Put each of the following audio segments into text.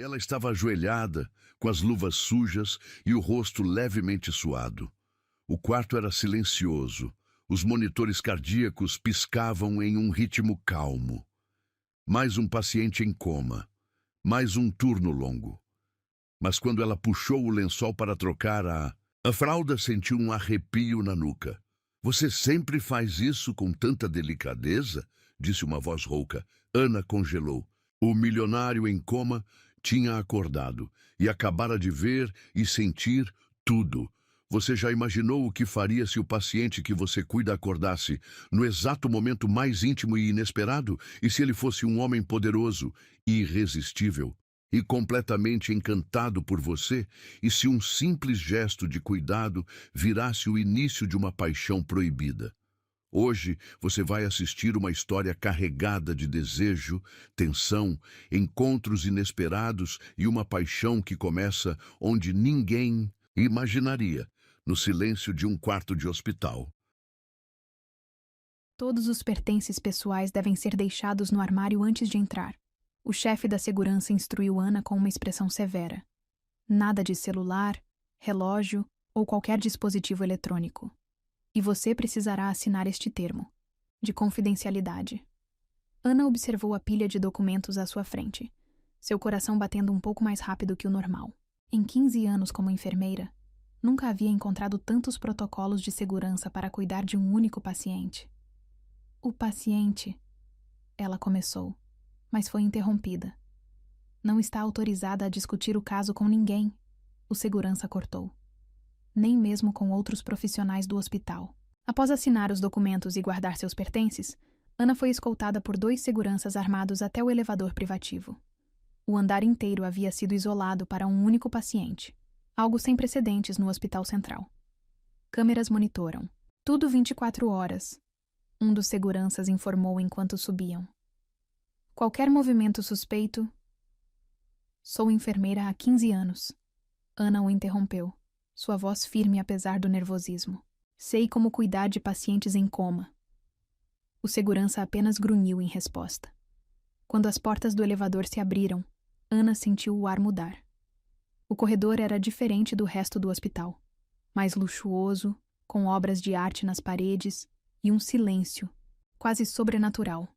Ela estava ajoelhada, com as luvas sujas e o rosto levemente suado. O quarto era silencioso. Os monitores cardíacos piscavam em um ritmo calmo. Mais um paciente em coma. Mais um turno longo. Mas quando ela puxou o lençol para trocar a fralda sentiu um arrepio na nuca. "Você sempre faz isso com tanta delicadeza?" disse uma voz rouca. Ana congelou. O milionário em coma tinha acordado e acabara de ver e sentir tudo. Você já imaginou o que faria se o paciente que você cuida acordasse no exato momento mais íntimo e inesperado? E se ele fosse um homem poderoso e irresistível e completamente encantado por você? E se um simples gesto de cuidado virasse o início de uma paixão proibida? Hoje você vai assistir uma história carregada de desejo, tensão, encontros inesperados e uma paixão que começa onde ninguém imaginaria, no silêncio de um quarto de hospital. Todos os pertences pessoais devem ser deixados no armário antes de entrar. O chefe da segurança instruiu Ana com uma expressão severa. Nada de celular, relógio ou qualquer dispositivo eletrônico. E você precisará assinar este termo, de confidencialidade. Ana observou a pilha de documentos à sua frente, seu coração batendo um pouco mais rápido que o normal. Em 15 anos como enfermeira, nunca havia encontrado tantos protocolos de segurança para cuidar de um único paciente. O paciente, ela começou, mas foi interrompida. Não está autorizada a discutir o caso com ninguém, o segurança cortou. Nem mesmo com outros profissionais do hospital. Após assinar os documentos e guardar seus pertences, Ana foi escoltada por 2 seguranças armados até o elevador privativo. O andar inteiro havia sido isolado para um único paciente, algo sem precedentes no Hospital Central. Câmeras monitoram. Tudo 24 horas, um dos seguranças informou enquanto subiam. Qualquer movimento suspeito... Sou enfermeira há 15 anos. Ana o interrompeu, sua voz firme apesar do nervosismo. Sei como cuidar de pacientes em coma. O segurança apenas grunhiu em resposta. Quando as portas do elevador se abriram, Ana sentiu o ar mudar. O corredor era diferente do resto do hospital. Mais luxuoso, com obras de arte nas paredes e um silêncio, quase sobrenatural.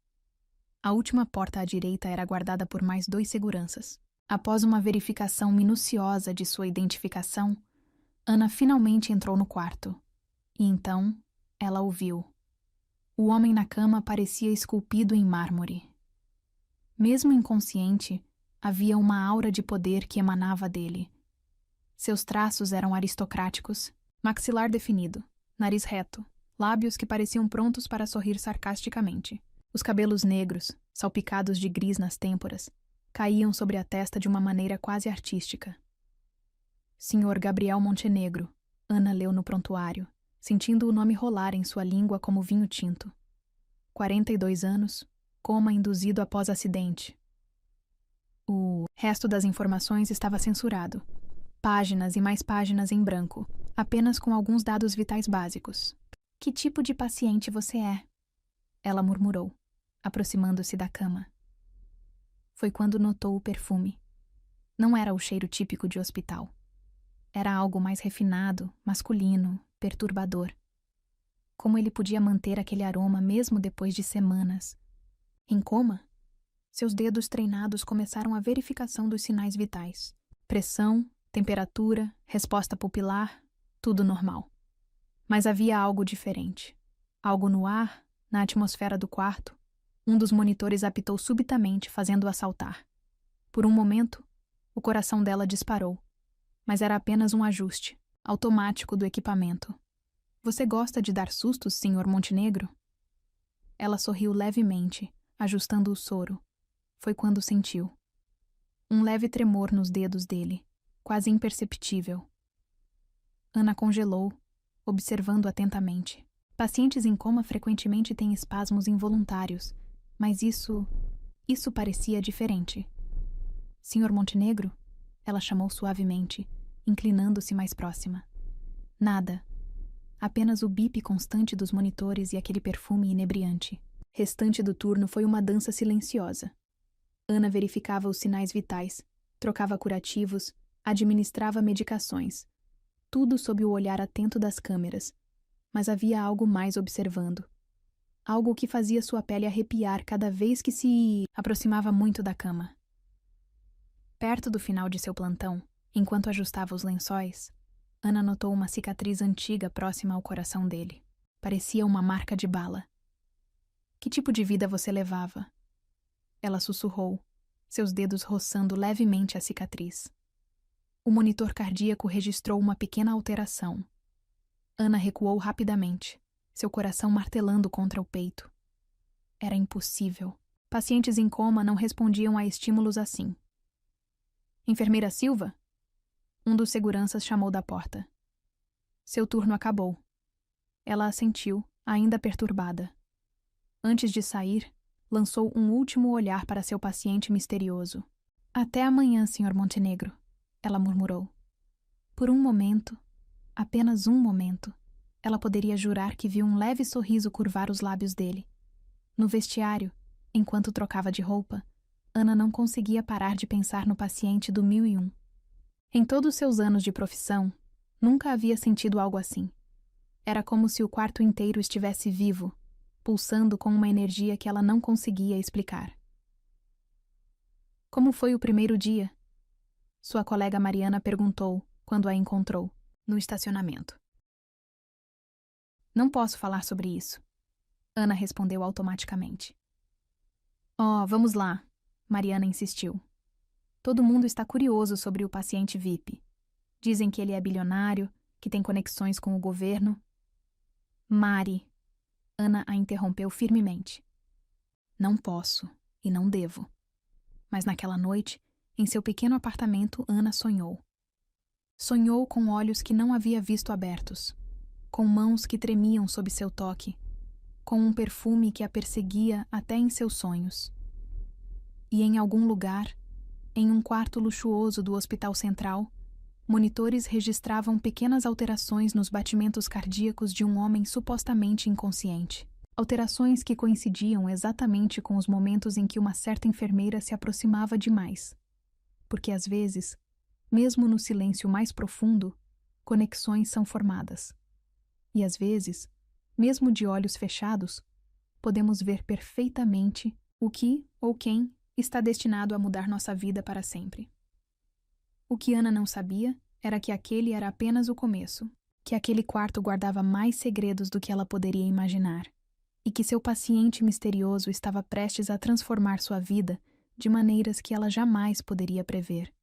A última porta à direita era guardada por mais 2 seguranças. Após uma verificação minuciosa de sua identificação, Ana finalmente entrou no quarto. E então, ela o viu. O homem na cama parecia esculpido em mármore. Mesmo inconsciente, havia uma aura de poder que emanava dele. Seus traços eram aristocráticos, maxilar definido, nariz reto, lábios que pareciam prontos para sorrir sarcasticamente. Os cabelos negros, salpicados de gris nas têmporas, caíam sobre a testa de uma maneira quase artística. Senhor Gabriel Montenegro, Ana leu no prontuário, sentindo o nome rolar em sua língua como vinho tinto. 42 anos, coma induzido após acidente. O resto das informações estava censurado. Páginas e mais páginas em branco, apenas com alguns dados vitais básicos. Que tipo de paciente você é? Ela murmurou, aproximando-se da cama. Foi quando notou o perfume. Não era o cheiro típico de hospital. Era algo mais refinado, masculino, perturbador. Como ele podia manter aquele aroma mesmo depois de semanas? Em coma? Seus dedos treinados começaram a verificação dos sinais vitais. Pressão, temperatura, resposta pupilar, tudo normal. Mas havia algo diferente. Algo no ar, na atmosfera do quarto. Um dos monitores apitou subitamente, fazendo-a saltar. Por um momento, o coração dela disparou. Mas era apenas um ajuste, automático do equipamento. Você gosta de dar sustos, Sr. Montenegro? Ela sorriu levemente, ajustando o soro. Foi quando sentiu. Um leve tremor nos dedos dele, quase imperceptível. Ana congelou, observando atentamente. Pacientes em coma frequentemente têm espasmos involuntários, mas isso parecia diferente. Sr. Montenegro? Ela chamou suavemente, inclinando-se mais próxima. Nada. Apenas o bip constante dos monitores e aquele perfume inebriante. Restante do turno foi uma dança silenciosa. Ana verificava os sinais vitais, trocava curativos, administrava medicações. Tudo sob o olhar atento das câmeras. Mas havia algo mais observando. Algo que fazia sua pele arrepiar cada vez que se aproximava muito da cama. Perto do final de seu plantão, enquanto ajustava os lençóis, Ana notou uma cicatriz antiga próxima ao coração dele. Parecia uma marca de bala. Que tipo de vida você levava? Ela sussurrou, seus dedos roçando levemente a cicatriz. O monitor cardíaco registrou uma pequena alteração. Ana recuou rapidamente, seu coração martelando contra o peito. Era impossível. Pacientes em coma não respondiam a estímulos assim. Enfermeira Silva? Um dos seguranças chamou da porta. Seu turno acabou. Ela assentiu, ainda perturbada. Antes de sair, lançou um último olhar para seu paciente misterioso. Até amanhã, Sr. Montenegro, ela murmurou. Por um momento, apenas um momento, ela poderia jurar que viu um leve sorriso curvar os lábios dele. No vestiário, enquanto trocava de roupa, Ana não conseguia parar de pensar no paciente do 1001. Em todos seus anos de profissão, nunca havia sentido algo assim. Era como se o quarto inteiro estivesse vivo, pulsando com uma energia que ela não conseguia explicar. Como foi o primeiro dia? Sua colega Mariana perguntou quando a encontrou, no estacionamento. Não posso falar sobre isso. Ana respondeu automaticamente. Oh, vamos lá, Mariana insistiu. Todo mundo está curioso sobre o paciente VIP. Dizem que ele é bilionário, que tem conexões com o governo. Mari, Ana a interrompeu firmemente. Não posso e não devo. Mas naquela noite, em seu pequeno apartamento, Ana sonhou. Sonhou com olhos que não havia visto abertos, com mãos que tremiam sob seu toque, com um perfume que a perseguia até em seus sonhos. E em algum lugar, em um quarto luxuoso do Hospital Central, monitores registravam pequenas alterações nos batimentos cardíacos de um homem supostamente inconsciente. Alterações que coincidiam exatamente com os momentos em que uma certa enfermeira se aproximava demais. Porque às vezes, mesmo no silêncio mais profundo, conexões são formadas. E às vezes, mesmo de olhos fechados, podemos ver perfeitamente o que ou quem está destinado a mudar nossa vida para sempre. O que Ana não sabia era que aquele era apenas o começo, que aquele quarto guardava mais segredos do que ela poderia imaginar, e que seu paciente misterioso estava prestes a transformar sua vida de maneiras que ela jamais poderia prever.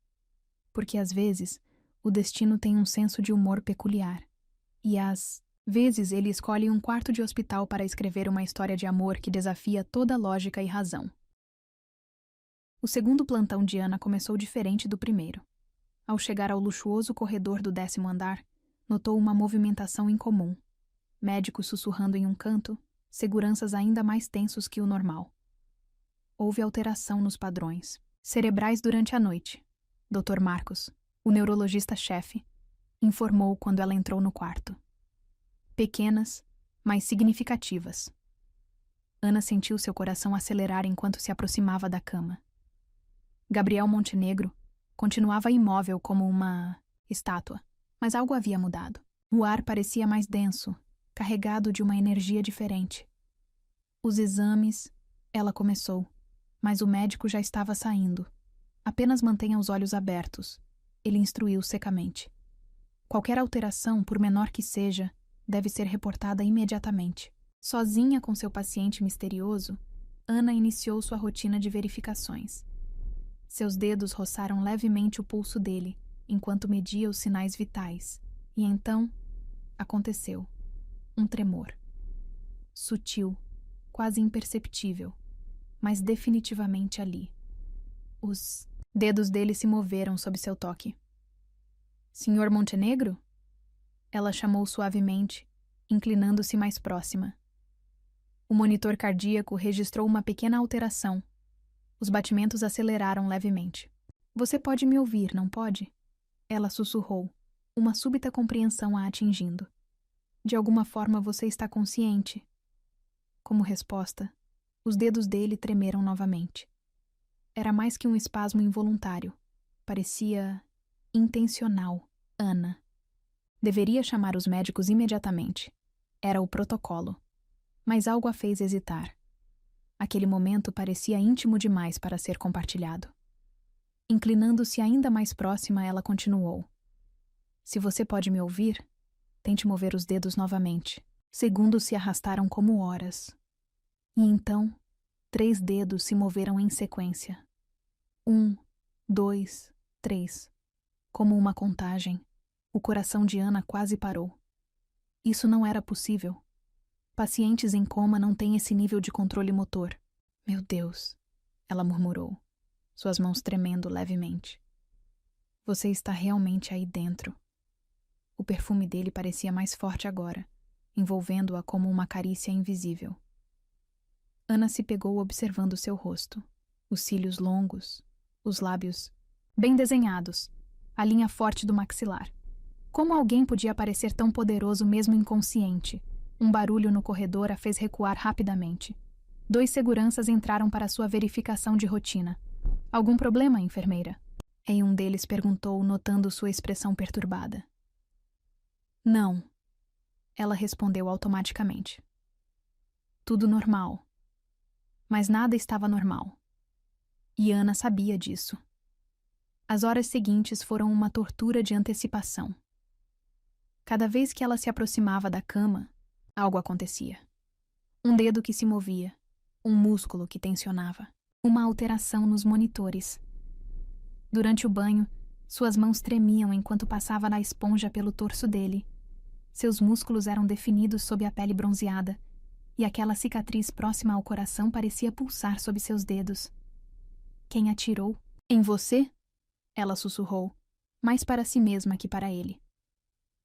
Porque às vezes, o destino tem um senso de humor peculiar, e às vezes ele escolhe um quarto de hospital para escrever uma história de amor que desafia toda lógica e razão. O segundo plantão de Ana começou diferente do primeiro. Ao chegar ao luxuoso corredor do 10º andar, notou uma movimentação incomum. Médicos sussurrando em um canto, seguranças ainda mais tensos que o normal. Houve alteração nos padrões cerebrais durante a noite. Dr. Marcos, o neurologista-chefe, informou quando ela entrou no quarto. Pequenas, mas significativas. Ana sentiu seu coração acelerar enquanto se aproximava da cama. Gabriel Montenegro continuava imóvel como uma estátua, mas algo havia mudado. O ar parecia mais denso, carregado de uma energia diferente. Os exames, ela começou, mas o médico já estava saindo. Apenas mantenha os olhos abertos, ele instruiu secamente. Qualquer alteração, por menor que seja, deve ser reportada imediatamente. Sozinha com seu paciente misterioso, Ana iniciou sua rotina de verificações. Seus dedos roçaram levemente o pulso dele, enquanto media os sinais vitais. E então, aconteceu. Um tremor. Sutil, quase imperceptível, mas definitivamente ali. Os dedos dele se moveram sob seu toque. Senhor Montenegro? Ela chamou suavemente, inclinando-se mais próxima. O monitor cardíaco registrou uma pequena alteração. Os batimentos aceleraram levemente. Você pode me ouvir, não pode? Ela sussurrou, uma súbita compreensão a atingindo. De alguma forma você está consciente. Como resposta, os dedos dele tremeram novamente. Era mais que um espasmo involuntário. Parecia intencional. Ana. Deveria chamar os médicos imediatamente. Era o protocolo. Mas algo a fez hesitar. Aquele momento parecia íntimo demais para ser compartilhado. Inclinando-se ainda mais próxima, ela continuou. Se você pode me ouvir, tente mover os dedos novamente. Segundos se arrastaram como horas. E então, 3 dedos se moveram em sequência. 1, 2, 3. Como uma contagem, o coração de Ana quase parou. Isso não era possível. Pacientes em coma não têm esse nível de controle motor. Meu Deus, ela murmurou, suas mãos tremendo levemente. Você está realmente aí dentro. O perfume dele parecia mais forte agora, envolvendo-a como uma carícia invisível. Ana se pegou observando seu rosto, os cílios longos, os lábios bem desenhados, a linha forte do maxilar. Como alguém podia parecer tão poderoso mesmo inconsciente? Um barulho no corredor a fez recuar rapidamente. 2 seguranças entraram para sua verificação de rotina. Algum problema, enfermeira? E um deles perguntou, notando sua expressão perturbada. Não. Ela respondeu automaticamente. Tudo normal. Mas nada estava normal. E Ana sabia disso. As horas seguintes foram uma tortura de antecipação. Cada vez que ela se aproximava da cama, algo acontecia. Um dedo que se movia, um músculo que tensionava, uma alteração nos monitores. Durante o banho, suas mãos tremiam enquanto passava na esponja pelo torso dele. Seus músculos eram definidos sob a pele bronzeada, e aquela cicatriz próxima ao coração parecia pulsar sob seus dedos. Quem atirou? Em você? Ela sussurrou, mais para si mesma que para ele.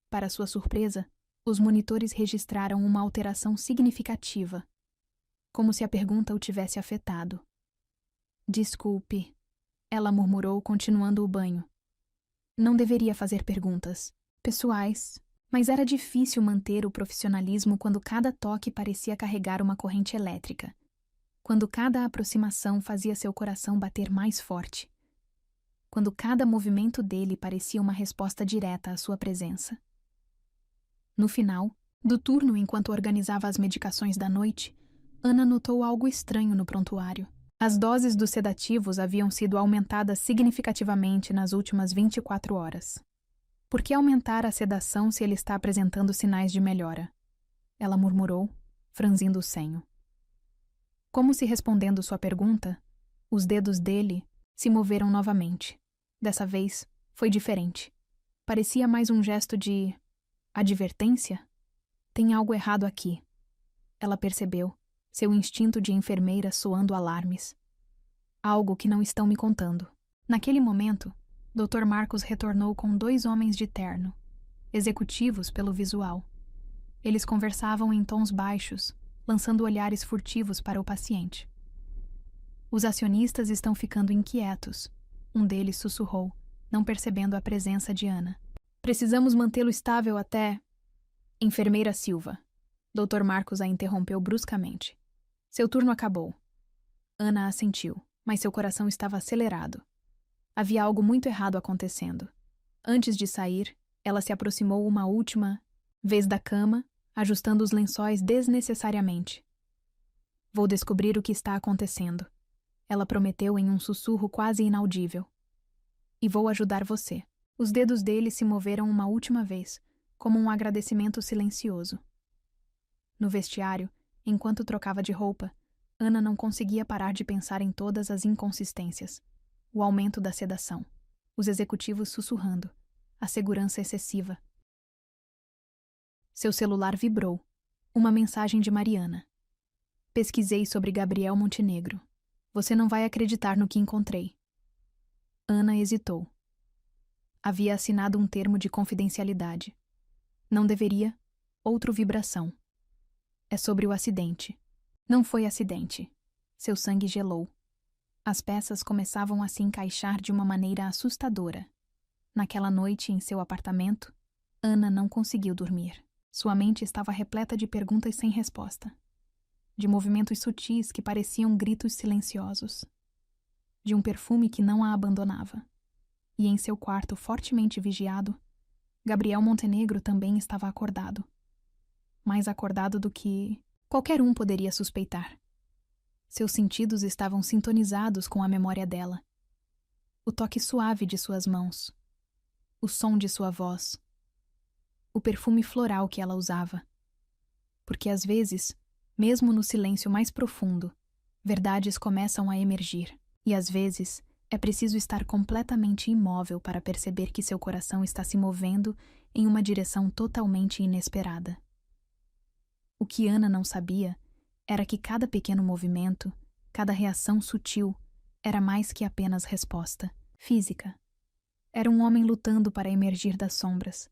Para sua surpresa, os monitores registraram uma alteração significativa, como se a pergunta o tivesse afetado. Desculpe, ela murmurou, continuando o banho. Não deveria fazer perguntas pessoais, mas era difícil manter o profissionalismo quando cada toque parecia carregar uma corrente elétrica, quando cada aproximação fazia seu coração bater mais forte, quando cada movimento dele parecia uma resposta direta à sua presença. No final do turno, enquanto organizava as medicações da noite, Ana notou algo estranho no prontuário. As doses dos sedativos haviam sido aumentadas significativamente nas últimas 24 horas. Por que aumentar a sedação se ele está apresentando sinais de melhora? Ela murmurou, franzindo o senho. Como se respondendo sua pergunta, os dedos dele se moveram novamente. Dessa vez, foi diferente. Parecia mais um gesto de advertência? Tem algo errado aqui. Ela percebeu, seu instinto de enfermeira soando alarmes. Algo que não estão me contando. Naquele momento, Dr. Marcos retornou com 2 homens de terno, executivos pelo visual. Eles conversavam em tons baixos, lançando olhares furtivos para o paciente. Os acionistas estão ficando inquietos, um deles sussurrou, não percebendo a presença de Ana. Precisamos mantê-lo estável até... Enfermeira Silva. Dr. Marcos a interrompeu bruscamente. Seu turno acabou. Ana assentiu, mas seu coração estava acelerado. Havia algo muito errado acontecendo. Antes de sair, ela se aproximou uma última vez da cama, ajustando os lençóis desnecessariamente. Vou descobrir o que está acontecendo. Ela prometeu em um sussurro quase inaudível. E vou ajudar você. Os dedos dele se moveram uma última vez, como um agradecimento silencioso. No vestiário, enquanto trocava de roupa, Ana não conseguia parar de pensar em todas as inconsistências. O aumento da sedação, os executivos sussurrando, a segurança excessiva. Seu celular vibrou. Uma mensagem de Mariana. Pesquisei sobre Gabriel Montenegro. Você não vai acreditar no que encontrei. Ana hesitou. Havia assinado um termo de confidencialidade. Não deveria. Outra vibração. É sobre o acidente. Não foi acidente. Seu sangue gelou. As peças começavam a se encaixar de uma maneira assustadora. Naquela noite, em seu apartamento, Ana não conseguiu dormir. Sua mente estava repleta de perguntas sem resposta. De movimentos sutis que pareciam gritos silenciosos. De um perfume que não a abandonava. e em seu quarto fortemente vigiado, Gabriel Montenegro também estava acordado. Mais acordado do que qualquer um poderia suspeitar. Seus sentidos estavam sintonizados com a memória dela. O toque suave de suas mãos, o som de sua voz, o perfume floral que ela usava. Porque às vezes, mesmo no silêncio mais profundo, verdades começam a emergir, e às vezes é preciso estar completamente imóvel para perceber que seu coração está se movendo em uma direção totalmente inesperada. O que Ana não sabia era que cada pequeno movimento, cada reação sutil, era mais que apenas resposta física. Era um homem lutando para emergir das sombras.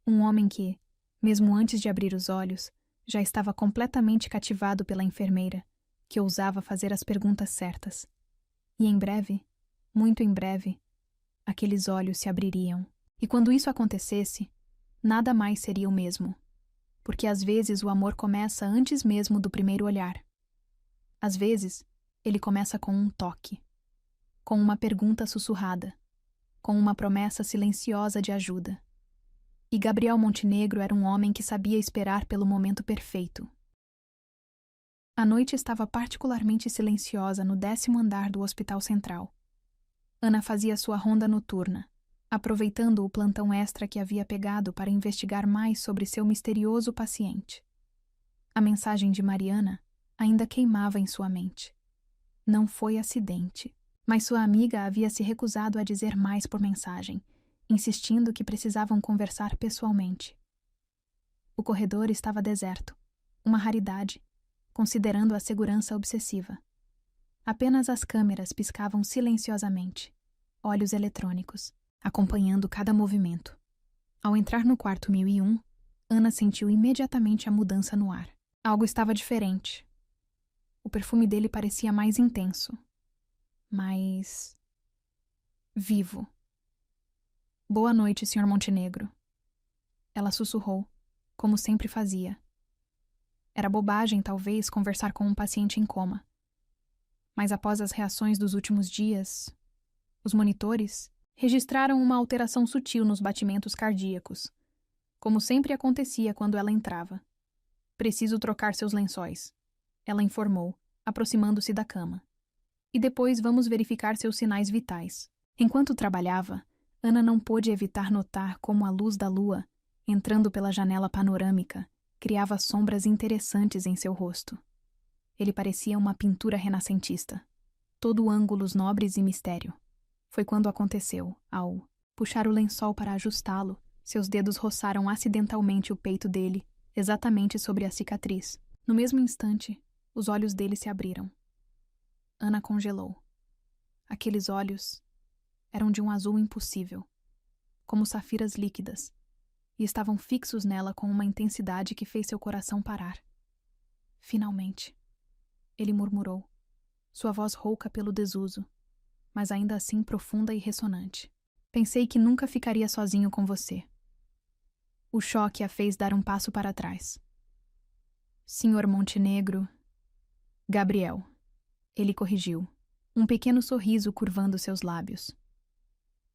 Um homem que, mesmo antes de abrir os olhos, já estava completamente cativado pela enfermeira, que ousava fazer as perguntas certas. E em breve, muito em breve, aqueles olhos se abririam. E quando isso acontecesse, nada mais seria o mesmo. Porque às vezes o amor começa antes mesmo do primeiro olhar. Às vezes, ele começa com um toque, com uma pergunta sussurrada, com uma promessa silenciosa de ajuda. E Gabriel Montenegro era um homem que sabia esperar pelo momento perfeito. A noite estava particularmente silenciosa no 10º andar do Hospital Central. Ana fazia sua ronda noturna, aproveitando o plantão extra que havia pegado para investigar mais sobre seu misterioso paciente. A mensagem de Mariana ainda queimava em sua mente. Não foi acidente, mas sua amiga havia se recusado a dizer mais por mensagem, insistindo que precisavam conversar pessoalmente. O corredor estava deserto, uma raridade, considerando a segurança obsessiva. Apenas as câmeras piscavam silenciosamente, olhos eletrônicos, acompanhando cada movimento. Ao entrar no quarto 1001, Ana sentiu imediatamente a mudança no ar. Algo estava diferente. O perfume dele parecia mais intenso, mais vivo. Boa noite, Sr. Montenegro. Ela sussurrou, como sempre fazia. Era bobagem, talvez, conversar com um paciente em coma. Mas após as reações dos últimos dias, os monitores registraram uma alteração sutil nos batimentos cardíacos, como sempre acontecia quando ela entrava. Preciso trocar seus lençóis, ela informou, aproximando-se da cama. E depois vamos verificar seus sinais vitais. Enquanto trabalhava, Ana não pôde evitar notar como a luz da lua, entrando pela janela panorâmica, criava sombras interessantes em seu rosto. Ele parecia uma pintura renascentista, todo ângulos nobres e mistério. Foi quando aconteceu, ao puxar o lençol para ajustá-lo, seus dedos roçaram acidentalmente o peito dele, exatamente sobre a cicatriz. No mesmo instante, os olhos dele se abriram. Ana congelou. Aqueles olhos eram de um azul impossível, como safiras líquidas, e estavam fixos nela com uma intensidade que fez seu coração parar. Finalmente, ele murmurou, sua voz rouca pelo desuso, mas ainda assim profunda e ressonante. Pensei que nunca ficaria sozinho com você. O choque a fez dar um passo para trás. Senhor Montenegro... Gabriel. Ele corrigiu, um pequeno sorriso curvando seus lábios.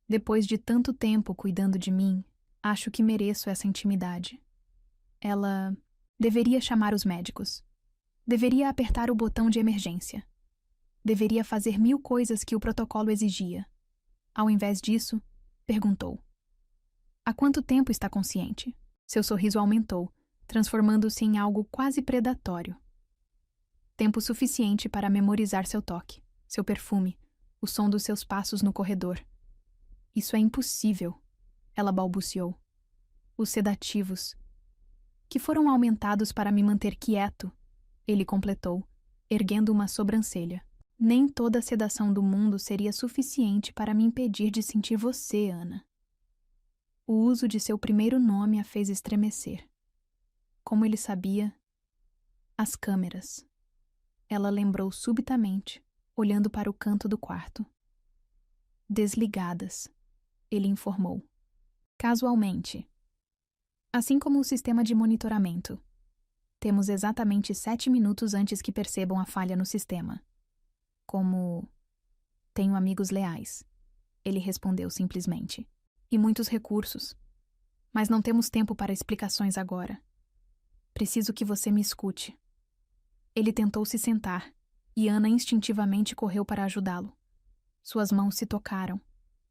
Depois de tanto tempo cuidando de mim, acho que mereço essa intimidade. Ela deveria chamar os médicos. Deveria apertar o botão de emergência. Deveria fazer 1000 coisas que o protocolo exigia. Ao invés disso, perguntou. Há quanto tempo está consciente? Seu sorriso aumentou, transformando-se em algo quase predatório. Tempo suficiente para memorizar seu toque, seu perfume, o som dos seus passos no corredor. Isso é impossível, ela balbuciou. Os sedativos, que foram aumentados para me manter quieto, ele completou, erguendo uma sobrancelha. Nem toda a sedação do mundo seria suficiente para me impedir de sentir você, Ana. O uso de seu primeiro nome a fez estremecer. Como ele sabia? As câmeras. Ela lembrou subitamente, olhando para o canto do quarto. Desligadas, ele informou. Casualmente. Assim como o sistema de monitoramento. Temos exatamente 7 minutos antes que percebam a falha no sistema. Como tenho amigos leais. ele respondeu simplesmente. E muitos recursos. Mas não temos tempo para explicações agora. Preciso que você me escute. Ele tentou se sentar, e Ana instintivamente correu para ajudá-lo. Suas mãos se tocaram,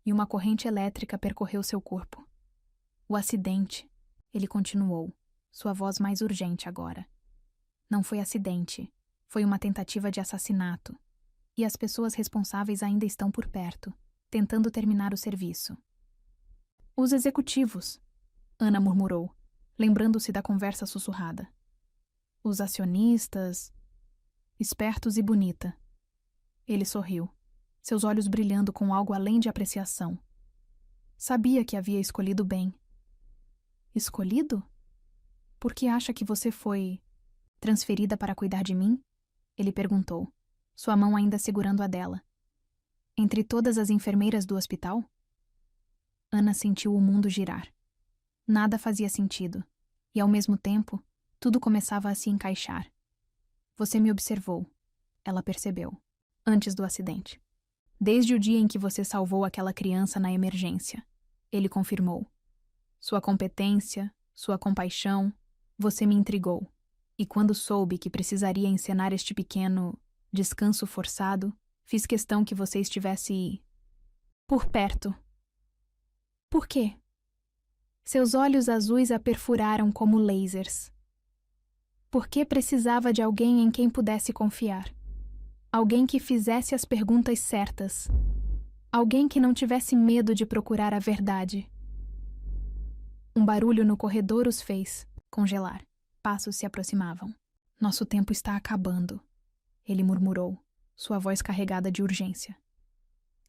e uma corrente elétrica percorreu seu corpo. O acidente, ele continuou, sua voz mais urgente agora. Não foi acidente, foi uma tentativa de assassinato. E as pessoas responsáveis ainda estão por perto, tentando terminar o serviço. Os executivos, Ana murmurou, lembrando-se da conversa sussurrada. Os acionistas... Espertos e bonita. Ele sorriu, seus olhos brilhando com algo além de apreciação. Sabia que havia escolhido bem. Escolhido? Por que acha que você foi transferida para cuidar de mim? Ele perguntou, sua mão ainda segurando a dela. Entre todas as enfermeiras do hospital? Ana sentiu o mundo girar. Nada fazia sentido, e ao mesmo tempo, tudo começava a se encaixar. Você me observou, ela percebeu, antes do acidente. Desde o dia em que você salvou aquela criança na emergência, ele confirmou. Sua competência, sua compaixão, você me intrigou. E quando soube que precisaria encenar este pequeno descanso forçado, fiz questão que você estivesse por perto. Por quê? Seus olhos azuis a perfuraram como lasers. Porque precisava de alguém em quem pudesse confiar. Alguém que fizesse as perguntas certas. Alguém que não tivesse medo de procurar a verdade. Um barulho no corredor os fez congelar. Passos se aproximavam. Nosso tempo está acabando, ele murmurou, sua voz carregada de urgência.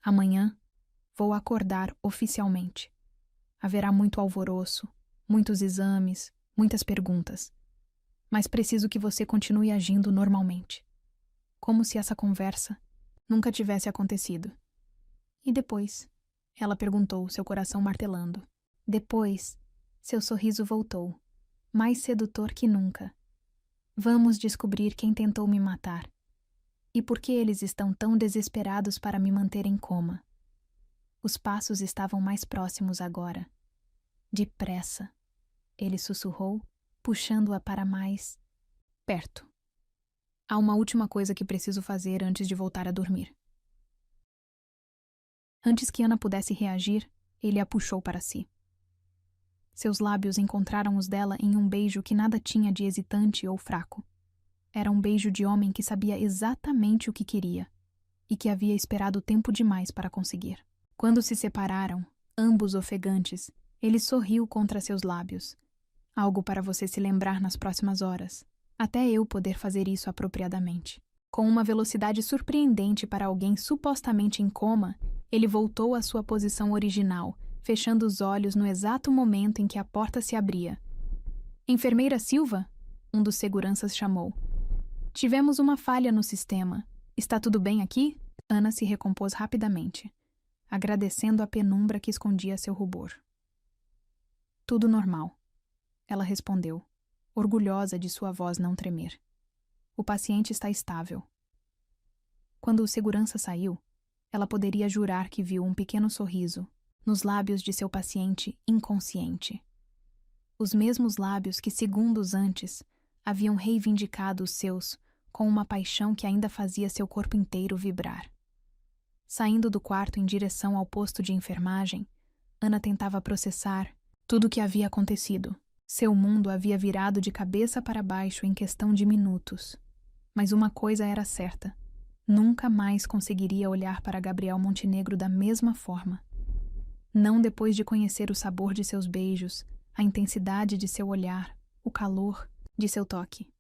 Amanhã, vou acordar oficialmente. Haverá muito alvoroço, muitos exames, muitas perguntas. Mas preciso que você continue agindo normalmente. Como se essa conversa nunca tivesse acontecido. E depois? Ela perguntou, seu coração martelando. Depois, seu sorriso voltou, mais sedutor que nunca. Vamos descobrir quem tentou me matar. E por que eles estão tão desesperados para me manter em coma. Os passos estavam mais próximos agora. Depressa, ele sussurrou, puxando-a para mais perto. Há uma última coisa que preciso fazer antes de voltar a dormir. Antes que Ana pudesse reagir, ele a puxou para si. Seus lábios encontraram os dela em um beijo que nada tinha de hesitante ou fraco. Era um beijo de homem que sabia exatamente o que queria e que havia esperado tempo demais para conseguir. Quando se separaram, ambos ofegantes, ele sorriu contra seus lábios. Algo para você se lembrar nas próximas horas, até eu poder fazer isso apropriadamente. Com uma velocidade surpreendente para alguém supostamente em coma, ele voltou à sua posição original, fechando os olhos no exato momento em que a porta se abria. Enfermeira Silva? Um dos seguranças chamou. Tivemos uma falha no sistema. Está tudo bem aqui? Ana se recompôs rapidamente, agradecendo a penumbra que escondia seu rubor. Tudo normal, ela respondeu, orgulhosa de sua voz não tremer. O paciente está estável. Quando o segurança saiu, ela poderia jurar que viu um pequeno sorriso nos lábios de seu paciente inconsciente. Os mesmos lábios que, segundos antes, haviam reivindicado os seus com uma paixão que ainda fazia seu corpo inteiro vibrar. Saindo do quarto em direção ao posto de enfermagem, Ana tentava processar tudo o que havia acontecido. Seu mundo havia virado de cabeça para baixo em questão de minutos. Mas uma coisa era certa. Nunca mais conseguiria olhar para Gabriel Montenegro da mesma forma. Não depois de conhecer o sabor de seus beijos, a intensidade de seu olhar, o calor de seu toque.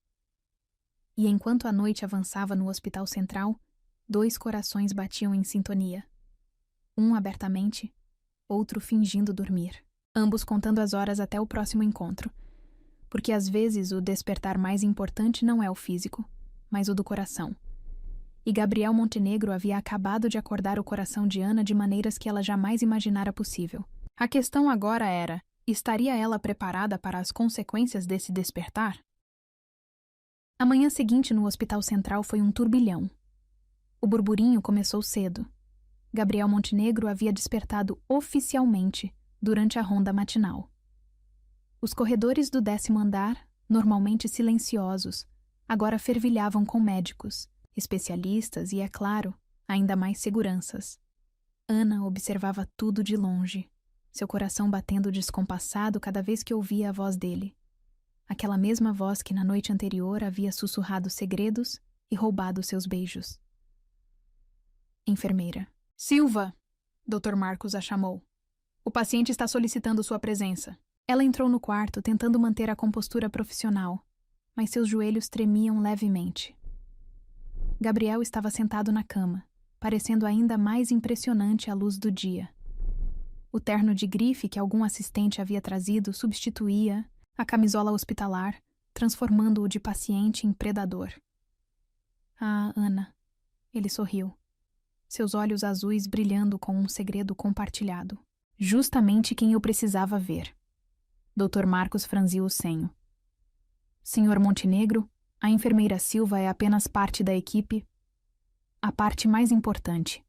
E enquanto a noite avançava no Hospital Central, 2 corações batiam em sintonia. Um abertamente, outro fingindo dormir. Ambos contando as horas até o próximo encontro. Porque às vezes o despertar mais importante não é o físico, mas o do coração. E Gabriel Montenegro havia acabado de acordar o coração de Ana de maneiras que ela jamais imaginara possível. A questão agora era, estaria ela preparada para as consequências desse despertar? A manhã seguinte no Hospital Central foi um turbilhão. O burburinho começou cedo. Gabriel Montenegro havia despertado oficialmente durante a ronda matinal. Os corredores do 10º andar, normalmente silenciosos, agora fervilhavam com médicos, especialistas e, é claro, ainda mais seguranças. Ana observava tudo de longe, seu coração batendo descompassado cada vez que ouvia a voz dele. Aquela mesma voz que na noite anterior havia sussurrado segredos e roubado seus beijos. Enfermeira. Silva! Dr. Marcos a chamou. O paciente está solicitando sua presença. Ela entrou no quarto tentando manter a compostura profissional, mas seus joelhos tremiam levemente. Gabriel estava sentado na cama, parecendo ainda mais impressionante à luz do dia. O terno de grife que algum assistente havia trazido substituía a camisola hospitalar, transformando-o de paciente em predador. Ah, Ana. Ele sorriu, seus olhos azuis brilhando com um segredo compartilhado. Justamente quem eu precisava ver. Dr. Marcos franziu o senho. Senhor Montenegro, a enfermeira Silva é apenas parte da equipe. A parte mais importante.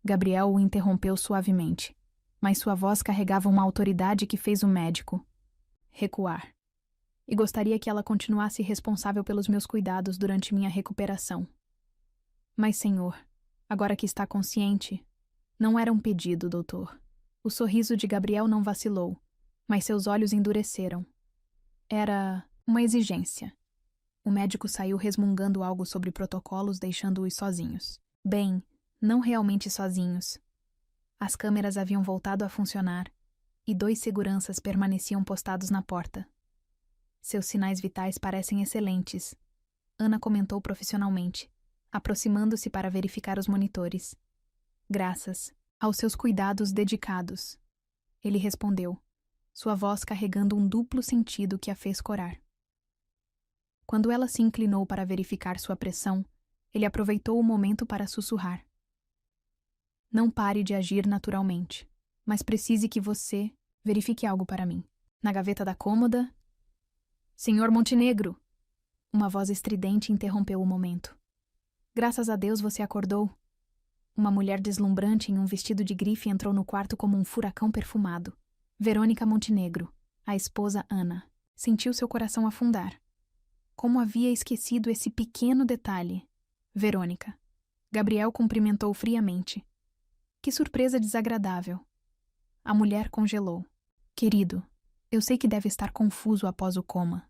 Gabriel o interrompeu suavemente, mas sua voz carregava uma autoridade que fez o médico recuar. E gostaria que ela continuasse responsável pelos meus cuidados durante minha recuperação. Mas, senhor, agora que está consciente, não era um pedido, doutor. O sorriso de Gabriel não vacilou, mas seus olhos endureceram. Era uma exigência. O médico saiu resmungando algo sobre protocolos, deixando-os sozinhos. Bem, não realmente sozinhos. As câmeras haviam voltado a funcionar e 2 seguranças permaneciam postados na porta. Seus sinais vitais parecem excelentes, Ana comentou profissionalmente, aproximando-se para verificar os monitores. Graças aos seus cuidados dedicados, ele respondeu, sua voz carregando um duplo sentido que a fez corar. Quando ela se inclinou para verificar sua pressão, ele aproveitou o momento para sussurrar. Não pare de agir naturalmente, mas precise que você verifique algo para mim. Na gaveta da cômoda... Senhor Montenegro! Uma voz estridente interrompeu o momento. Graças a Deus você acordou. Uma mulher deslumbrante em um vestido de grife entrou no quarto como um furacão perfumado. Verônica Montenegro, a esposa Ana, sentiu seu coração afundar. Como havia esquecido esse pequeno detalhe? Verônica. Gabriel cumprimentou friamente. Que surpresa desagradável. A mulher congelou. Querido, eu sei que deve estar confuso após o coma.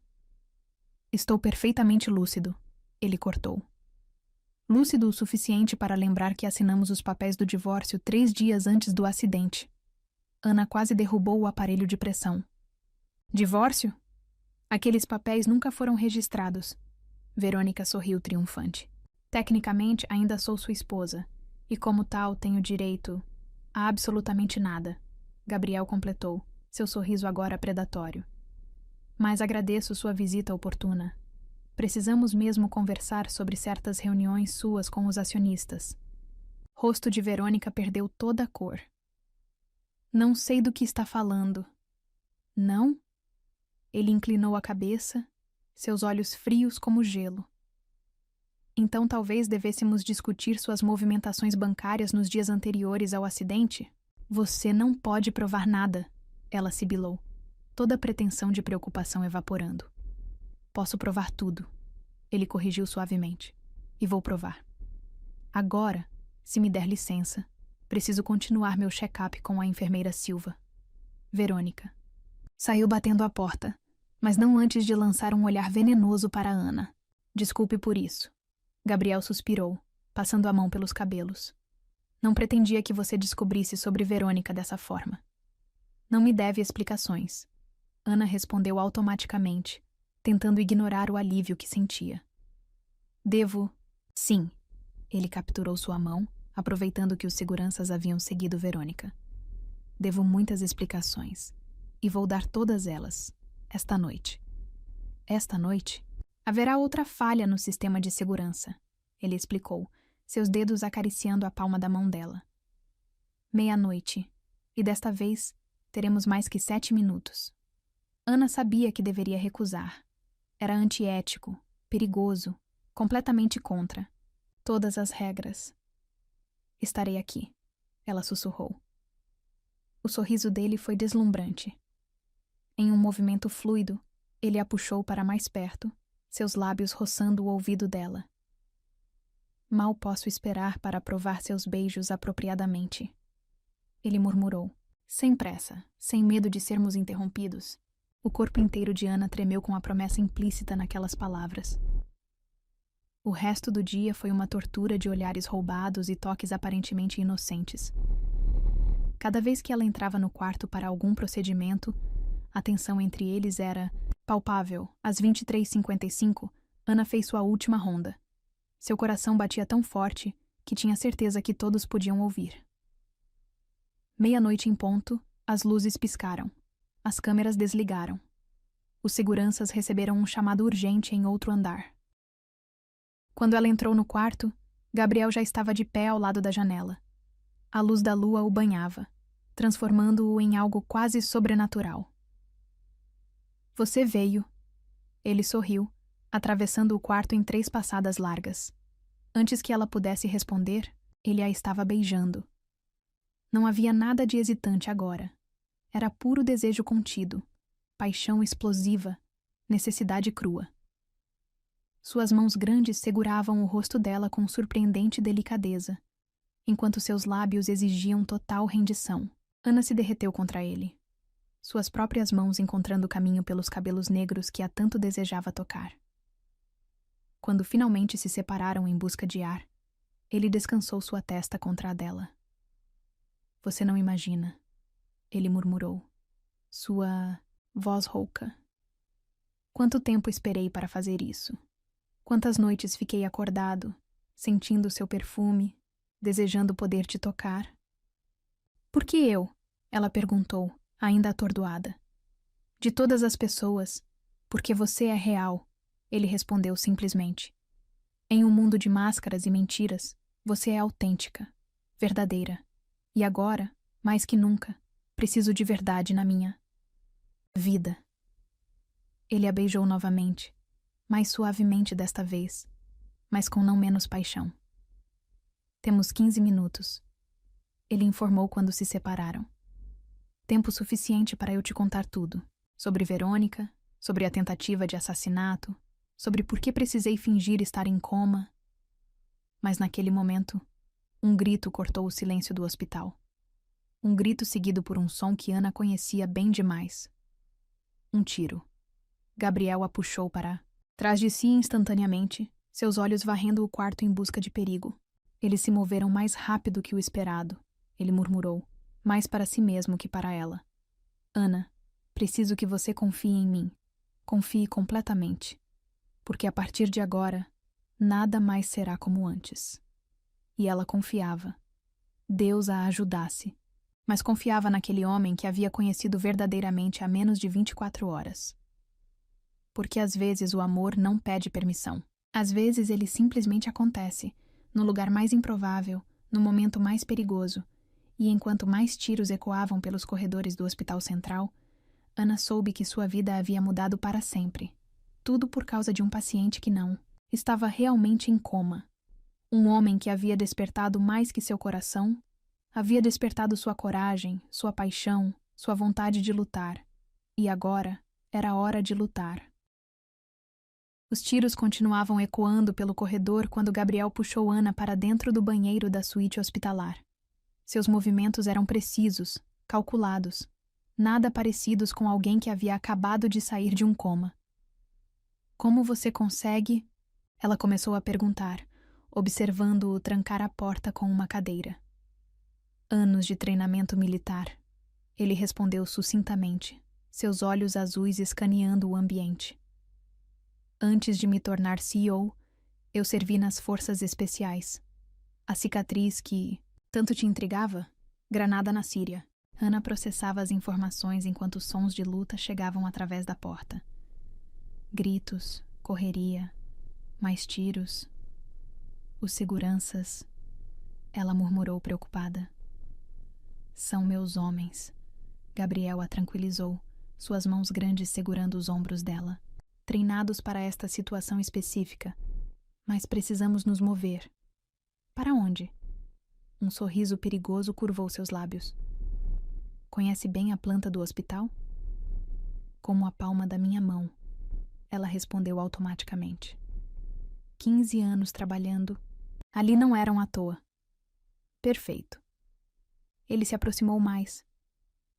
Estou perfeitamente lúcido, ele cortou. Lúcido o suficiente para lembrar que assinamos os papéis do divórcio 3 dias antes do acidente. Ana quase derrubou o aparelho de pressão. Divórcio? Aqueles papéis nunca foram registrados. Verônica sorriu triunfante. Tecnicamente, ainda sou sua esposa, e como tal tenho direito a absolutamente nada. Gabriel completou, seu sorriso agora predatório. Mas agradeço sua visita oportuna. Precisamos mesmo conversar sobre certas reuniões suas com os acionistas. Rosto de Verônica perdeu toda a cor. Não sei do que está falando. Não? Ele inclinou a cabeça, seus olhos frios como gelo. Então talvez devêssemos discutir suas movimentações bancárias nos dias anteriores ao acidente? Você não pode provar nada, ela sibilou, toda a pretensão de preocupação evaporando. Posso provar tudo, ele corrigiu suavemente, e vou provar. Agora, se me der licença, preciso continuar meu check-up com a enfermeira Silva. Verônica. Saiu batendo a porta, mas não antes de lançar um olhar venenoso para Ana. Desculpe por isso. Gabriel suspirou, passando a mão pelos cabelos. Não pretendia que você descobrisse sobre Verônica dessa forma. Não me deve explicações. Ana respondeu automaticamente, tentando ignorar o alívio que sentia. Devo... Sim. Ele capturou sua mão, aproveitando que os seguranças haviam seguido Verônica. Devo muitas explicações. E vou dar todas elas, esta noite. Esta noite? Haverá outra falha no sistema de segurança, ele explicou, seus dedos acariciando a palma da mão dela. 00:30, e desta vez teremos mais que 7 minutos. Ana sabia que deveria recusar. Era antiético, perigoso, completamente contra todas as regras. Estarei aqui. ela sussurrou. O sorriso dele foi deslumbrante. Em um movimento fluido, ele a puxou para mais perto, seus lábios roçando o ouvido dela. Mal posso esperar para provar seus beijos apropriadamente. Ele murmurou, sem pressa, sem medo de sermos interrompidos. O corpo inteiro de Ana tremeu com a promessa implícita naquelas palavras. O resto do dia foi uma tortura de olhares roubados e toques aparentemente inocentes. Cada vez que ela entrava no quarto para algum procedimento, a tensão entre eles era palpável. Às 23h55, Ana fez sua última ronda. Seu coração batia tão forte que tinha certeza que todos podiam ouvir. Meia-noite em ponto, as luzes piscaram. As câmeras desligaram. Os seguranças receberam um chamado urgente em outro andar. Quando ela entrou no quarto, Gabriel já estava de pé ao lado da janela. A luz da lua o banhava, transformando-o em algo quase sobrenatural. Você veio. Ele sorriu, atravessando o quarto em 3 passadas largas. Antes que ela pudesse responder, ele a estava beijando. Não havia nada de hesitante agora. Era puro desejo contido, paixão explosiva, necessidade crua. Suas mãos grandes seguravam o rosto dela com surpreendente delicadeza, enquanto seus lábios exigiam total rendição. Ana se derreteu contra ele, suas próprias mãos encontrando caminho pelos cabelos negros que a tanto desejava tocar. Quando finalmente se separaram em busca de ar, ele descansou sua testa contra a dela. Você não imagina, ele murmurou, sua voz rouca. Quanto tempo esperei para fazer isso? Quantas noites fiquei acordado, sentindo seu perfume, desejando poder te tocar. Por que eu? Ela perguntou, ainda atordoada. De todas as pessoas, porque você é real, ele respondeu simplesmente. Em um mundo de máscaras e mentiras, você é autêntica, verdadeira. E agora, mais que nunca, preciso de verdade na minha vida. Ele a beijou novamente, mais suavemente desta vez, mas com não menos paixão. Temos 15 minutos. Ele informou quando se separaram. Tempo suficiente para eu te contar tudo. Sobre Verônica, sobre a tentativa de assassinato, sobre por que precisei fingir estar em coma. Mas naquele momento, um grito cortou o silêncio do hospital. Um grito seguido por um som que Ana conhecia bem demais. Um tiro. Gabriel a puxou para trás de si instantaneamente, seus olhos varrendo o quarto em busca de perigo. Eles se moveram mais rápido que o esperado, ele murmurou, mais para si mesmo que para ela. Ana, preciso que você confie em mim. Confie completamente. Porque a partir de agora, nada mais será como antes. E ela confiava. Deus a ajudasse. Mas confiava naquele homem que havia conhecido verdadeiramente há menos de 24 horas. Porque às vezes o amor não pede permissão. Às vezes ele simplesmente acontece, no lugar mais improvável, no momento mais perigoso, e enquanto mais tiros ecoavam pelos corredores do Hospital Central, Ana soube que sua vida havia mudado para sempre. Tudo por causa de um paciente que não estava realmente em coma. Um homem que havia despertado mais que seu coração, havia despertado sua coragem, sua paixão, sua vontade de lutar. E agora era hora de lutar. Os tiros continuavam ecoando pelo corredor quando Gabriel puxou Ana para dentro do banheiro da suíte hospitalar. Seus movimentos eram precisos, calculados, nada parecidos com alguém que havia acabado de sair de um coma. Como você consegue? Ela começou a perguntar, observando-o trancar a porta com uma cadeira. Anos de treinamento militar. Ele respondeu sucintamente, seus olhos azuis escaneando o ambiente. Antes de me tornar CEO, eu servi nas forças especiais. A cicatriz que tanto te intrigava? Granada na Síria. Ana processava as informações enquanto os sons de luta chegavam através da porta. Gritos, correria, mais tiros. Os seguranças. Ela murmurou preocupada. São meus homens. Gabriel a tranquilizou, suas mãos grandes segurando os ombros dela. Treinados para esta situação específica, mas precisamos nos mover. Para onde? Um sorriso perigoso curvou seus lábios. Conhece bem a planta do hospital? Como a palma da minha mão, ela respondeu automaticamente. 15 anos trabalhando. Ali não eram à toa. Perfeito. Ele se aproximou mais.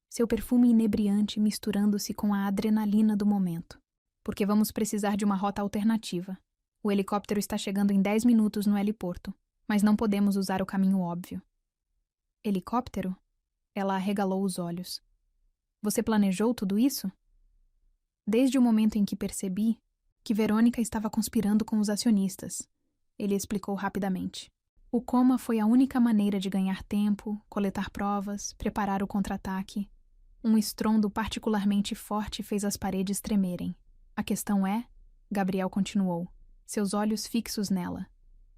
Seu perfume inebriante misturando-se com a adrenalina do momento. Porque vamos precisar de uma rota alternativa. O helicóptero está chegando em 10 minutos no heliporto, mas não podemos usar o caminho óbvio. Helicóptero? Ela arregalou os olhos. Você planejou tudo isso? Desde o momento em que percebi que Verônica estava conspirando com os acionistas, ele explicou rapidamente. O coma foi a única maneira de ganhar tempo, coletar provas, preparar o contra-ataque. Um estrondo particularmente forte fez as paredes tremerem. A questão é, Gabriel continuou, seus olhos fixos nela.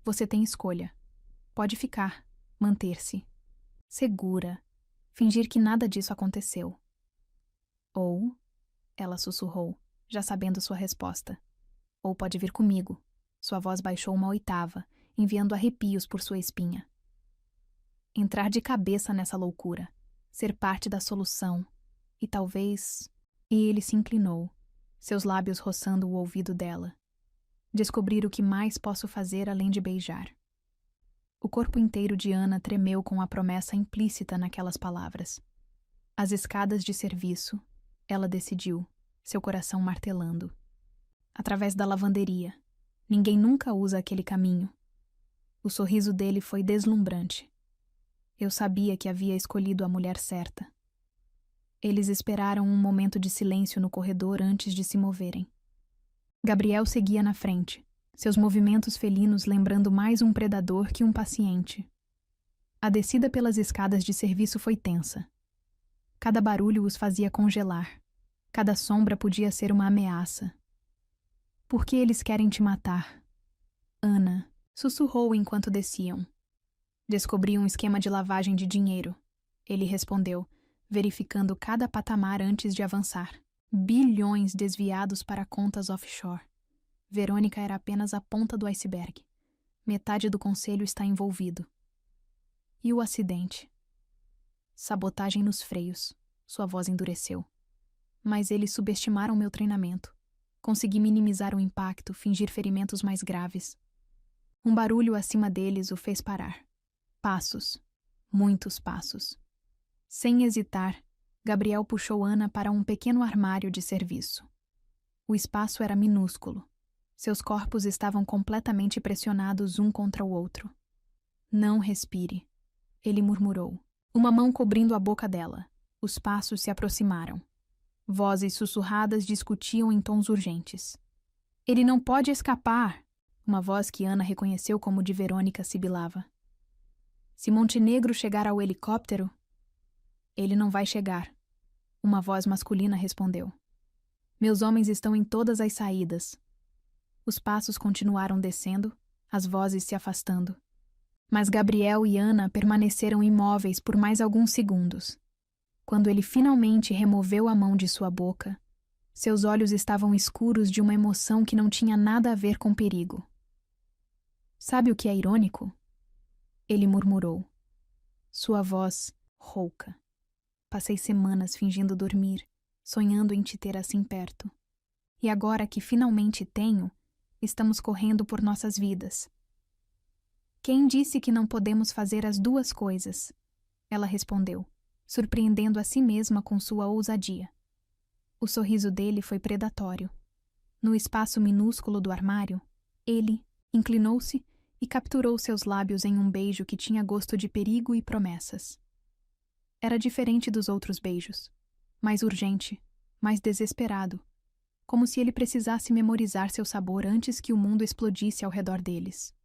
Você tem escolha. Pode ficar, manter-se. Segura. Fingir que nada disso aconteceu. Ou, ela sussurrou, já sabendo sua resposta. Ou pode vir comigo. Sua voz baixou uma oitava, enviando arrepios por sua espinha. Entrar de cabeça nessa loucura. Ser parte da solução. E talvez... E ele se inclinou, seus lábios roçando o ouvido dela. Descobrir o que mais posso fazer além de beijar. O corpo inteiro de Ana tremeu com a promessa implícita naquelas palavras. As escadas de serviço, ela decidiu, seu coração martelando. Através da lavanderia. Ninguém nunca usa aquele caminho. O sorriso dele foi deslumbrante. Eu sabia que havia escolhido a mulher certa. Eles esperaram um momento de silêncio no corredor antes de se moverem. Gabriel seguia na frente, seus movimentos felinos lembrando mais um predador que um paciente. A descida pelas escadas de serviço foi tensa. Cada barulho os fazia congelar. Cada sombra podia ser uma ameaça. Por que eles querem te matar? Ana sussurrou enquanto desciam. Descobri um esquema de lavagem de dinheiro. Ele respondeu, verificando cada patamar antes de avançar. Bilhões desviados para contas offshore. Verônica era apenas a ponta do iceberg. Metade do conselho está envolvido. E o acidente? Sabotagem nos freios. Sua voz endureceu. Mas eles subestimaram meu treinamento. Consegui minimizar o impacto, fingir ferimentos mais graves. Um barulho acima deles o fez parar. Passos. Muitos passos. Sem hesitar, Gabriel puxou Ana para um pequeno armário de serviço. O espaço era minúsculo. Seus corpos estavam completamente pressionados um contra o outro. Não respire, ele murmurou, uma mão cobrindo a boca dela. Os passos se aproximaram. Vozes sussurradas discutiam em tons urgentes. Ele não pode escapar! Uma voz que Ana reconheceu como de Verônica sibilava. Se Montenegro chegar ao helicóptero... Ele não vai chegar. Uma voz masculina respondeu. Meus homens estão em todas as saídas. Os passos continuaram descendo, as vozes se afastando. Mas Gabriel e Ana permaneceram imóveis por mais alguns segundos. Quando ele finalmente removeu a mão de sua boca, seus olhos estavam escuros de uma emoção que não tinha nada a ver com perigo. Sabe o que é irônico? Ele murmurou. Sua voz rouca. Passei semanas fingindo dormir, sonhando em te ter assim perto. E agora que finalmente tenho, estamos correndo por nossas vidas. Quem disse que não podemos fazer as duas coisas? Ela respondeu, surpreendendo a si mesma com sua ousadia. O sorriso dele foi predatório. No espaço minúsculo do armário, ele inclinou-se e capturou seus lábios em um beijo que tinha gosto de perigo e promessas. Era diferente dos outros beijos, mais urgente, mais desesperado, como se ele precisasse memorizar seu sabor antes que o mundo explodisse ao redor deles.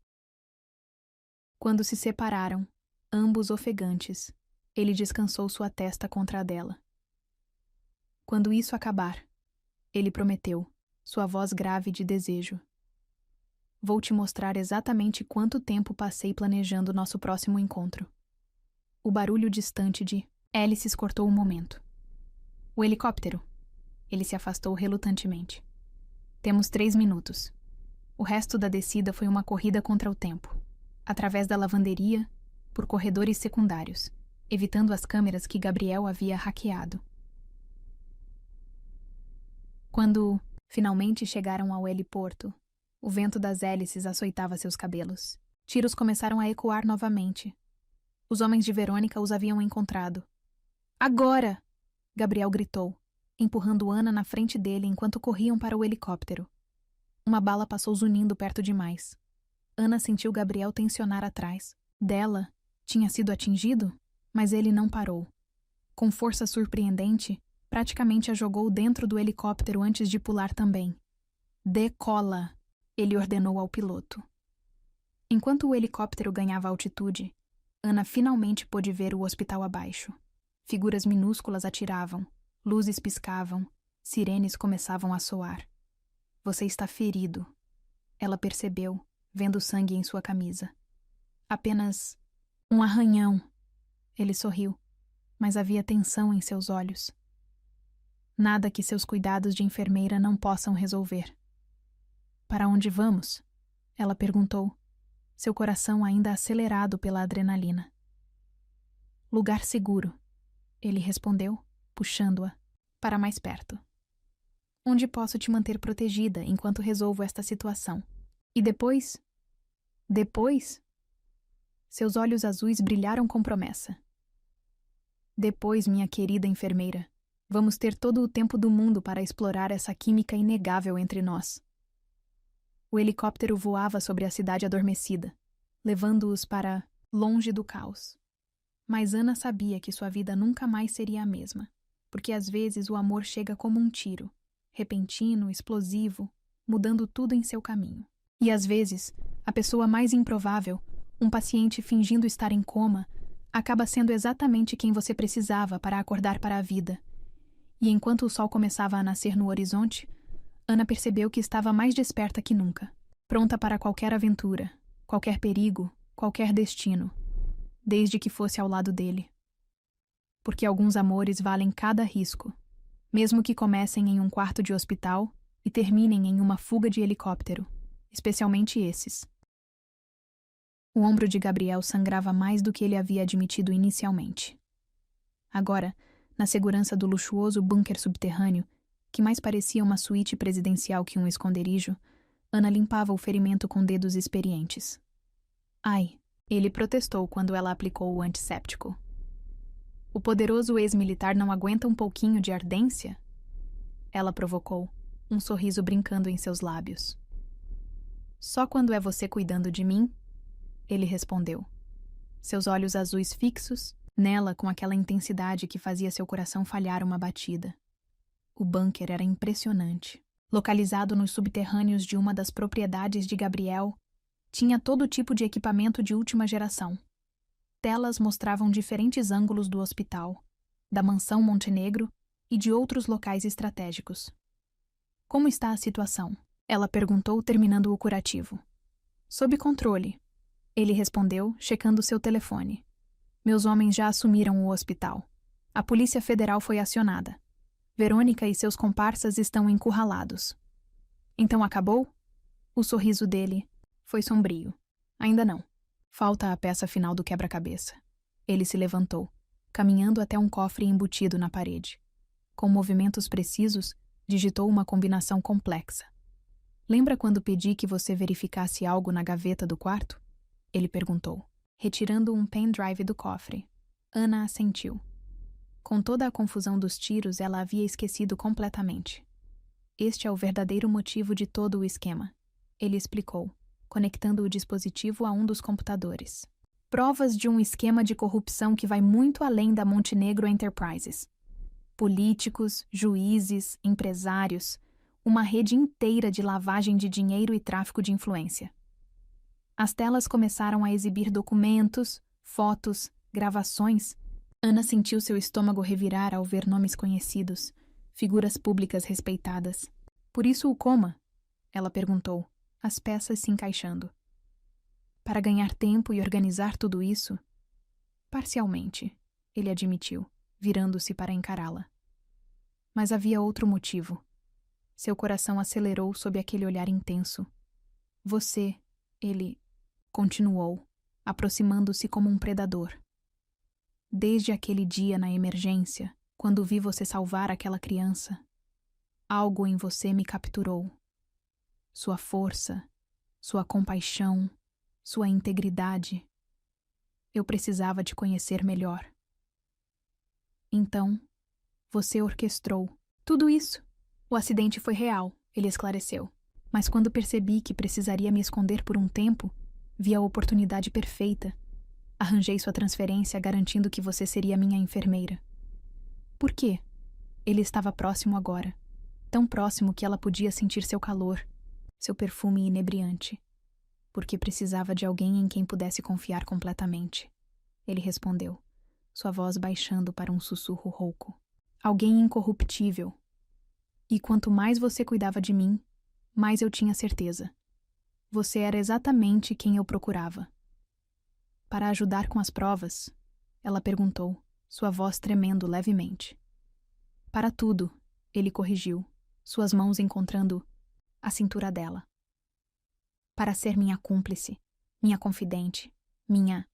Quando se separaram, ambos ofegantes, ele descansou sua testa contra a dela. Quando isso acabar, ele prometeu, sua voz grave de desejo. Vou te mostrar exatamente quanto tempo passei planejando nosso próximo encontro. O barulho distante de hélices cortou o momento. O helicóptero. Ele se afastou relutantemente. Temos 3 minutos. O resto da descida foi uma corrida contra o tempo. Através da lavanderia, por corredores secundários, evitando as câmeras que Gabriel havia hackeado. Quando finalmente chegaram ao heliporto, o vento das hélices açoitava seus cabelos. Tiros começaram a ecoar novamente. Os homens de Verônica os haviam encontrado. Agora! Gabriel gritou, empurrando Ana na frente dele enquanto corriam para o helicóptero. Uma bala passou zunindo perto demais. Ana sentiu Gabriel tensionar atrás. Dela, tinha sido atingido, mas ele não parou. Com força surpreendente, praticamente a jogou dentro do helicóptero antes de pular também. Decola! Ele ordenou ao piloto. Enquanto o helicóptero ganhava altitude, Ana finalmente pôde ver o hospital abaixo. Figuras minúsculas atiravam, luzes piscavam, sirenes começavam a soar. Você está ferido. Ela percebeu, vendo sangue em sua camisa. Apenas um arranhão. Ele sorriu, mas havia tensão em seus olhos. Nada que seus cuidados de enfermeira não possam resolver. Para onde vamos? Ela perguntou, seu coração ainda acelerado pela adrenalina. Lugar seguro, ele respondeu, puxando-a para mais perto. Onde posso te manter protegida enquanto resolvo esta situação. E depois? Depois? Seus olhos azuis brilharam com promessa. Depois, minha querida enfermeira, vamos ter todo o tempo do mundo para explorar essa química inegável entre nós. O helicóptero voava sobre a cidade adormecida, levando-os para longe do caos. Mas Ana sabia que sua vida nunca mais seria a mesma, porque às vezes o amor chega como um tiro, repentino, explosivo, mudando tudo em seu caminho. E às vezes, a pessoa mais improvável, um paciente fingindo estar em coma, acaba sendo exatamente quem você precisava para acordar para a vida. E enquanto o sol começava a nascer no horizonte, Ana percebeu que estava mais desperta que nunca, pronta para qualquer aventura, qualquer perigo, qualquer destino, desde que fosse ao lado dele. Porque alguns amores valem cada risco, mesmo que comecem em um quarto de hospital e terminem em uma fuga de helicóptero, especialmente esses. O ombro de Gabriel sangrava mais do que ele havia admitido inicialmente. Agora, na segurança do luxuoso bunker subterrâneo, que mais parecia uma suíte presidencial que um esconderijo, Ana limpava o ferimento com dedos experientes. Ai, ele protestou quando ela aplicou o antisséptico. O poderoso ex-militar não aguenta um pouquinho de ardência? Ela provocou, um sorriso brincando em seus lábios. Só quando é você cuidando de mim? Ele respondeu. Seus olhos azuis fixos, nela com aquela intensidade que fazia seu coração falhar uma batida. O bunker era impressionante. Localizado nos subterrâneos de uma das propriedades de Gabriel, tinha todo tipo de equipamento de última geração. Telas mostravam diferentes ângulos do hospital, da mansão Montenegro e de outros locais estratégicos. Como está a situação? Ela perguntou, terminando o curativo. Sob controle. Ele respondeu, checando seu telefone. Meus homens já assumiram o hospital. A Polícia Federal foi acionada. Verônica e seus comparsas estão encurralados. Então acabou? O sorriso dele foi sombrio. Ainda não. Falta a peça final do quebra-cabeça. Ele se levantou, caminhando até um cofre embutido na parede. Com movimentos precisos, digitou uma combinação complexa. Lembra quando pedi que você verificasse algo na gaveta do quarto? Ele perguntou, retirando um pendrive do cofre. Ana assentiu. Com toda a confusão dos tiros, ela havia esquecido completamente. Este é o verdadeiro motivo de todo o esquema, ele explicou, conectando o dispositivo a um dos computadores. Provas de um esquema de corrupção que vai muito além da Montenegro Enterprises. Políticos, juízes, empresários, uma rede inteira de lavagem de dinheiro e tráfico de influência. As telas começaram a exibir documentos, fotos, gravações. Ana sentiu seu estômago revirar ao ver nomes conhecidos, figuras públicas respeitadas. Por isso o coma? Ela perguntou, as peças se encaixando. Para ganhar tempo e organizar tudo isso? Parcialmente, ele admitiu, virando-se para encará-la. Mas havia outro motivo. Seu coração acelerou sob aquele olhar intenso. Você, ele continuou, aproximando-se como um predador. Desde aquele dia na emergência, quando vi você salvar aquela criança, algo em você me capturou. Sua força, sua compaixão, sua integridade. Eu precisava te conhecer melhor. Então, você orquestrou tudo isso. O acidente foi real, ele esclareceu. Mas quando percebi que precisaria me esconder por um tempo, vi a oportunidade perfeita. Arranjei sua transferência garantindo que você seria minha enfermeira. Por quê? Ele estava próximo agora. Tão próximo que ela podia sentir seu calor, seu perfume inebriante. Porque precisava de alguém em quem pudesse confiar completamente. Ele respondeu, sua voz baixando para um sussurro rouco. Alguém incorruptível. E quanto mais você cuidava de mim, mais eu tinha certeza. Você era exatamente quem eu procurava. Para ajudar com as provas, ela perguntou, sua voz tremendo levemente. Para tudo, ele corrigiu, suas mãos encontrando a cintura dela. Para ser minha cúmplice, minha confidente, minha...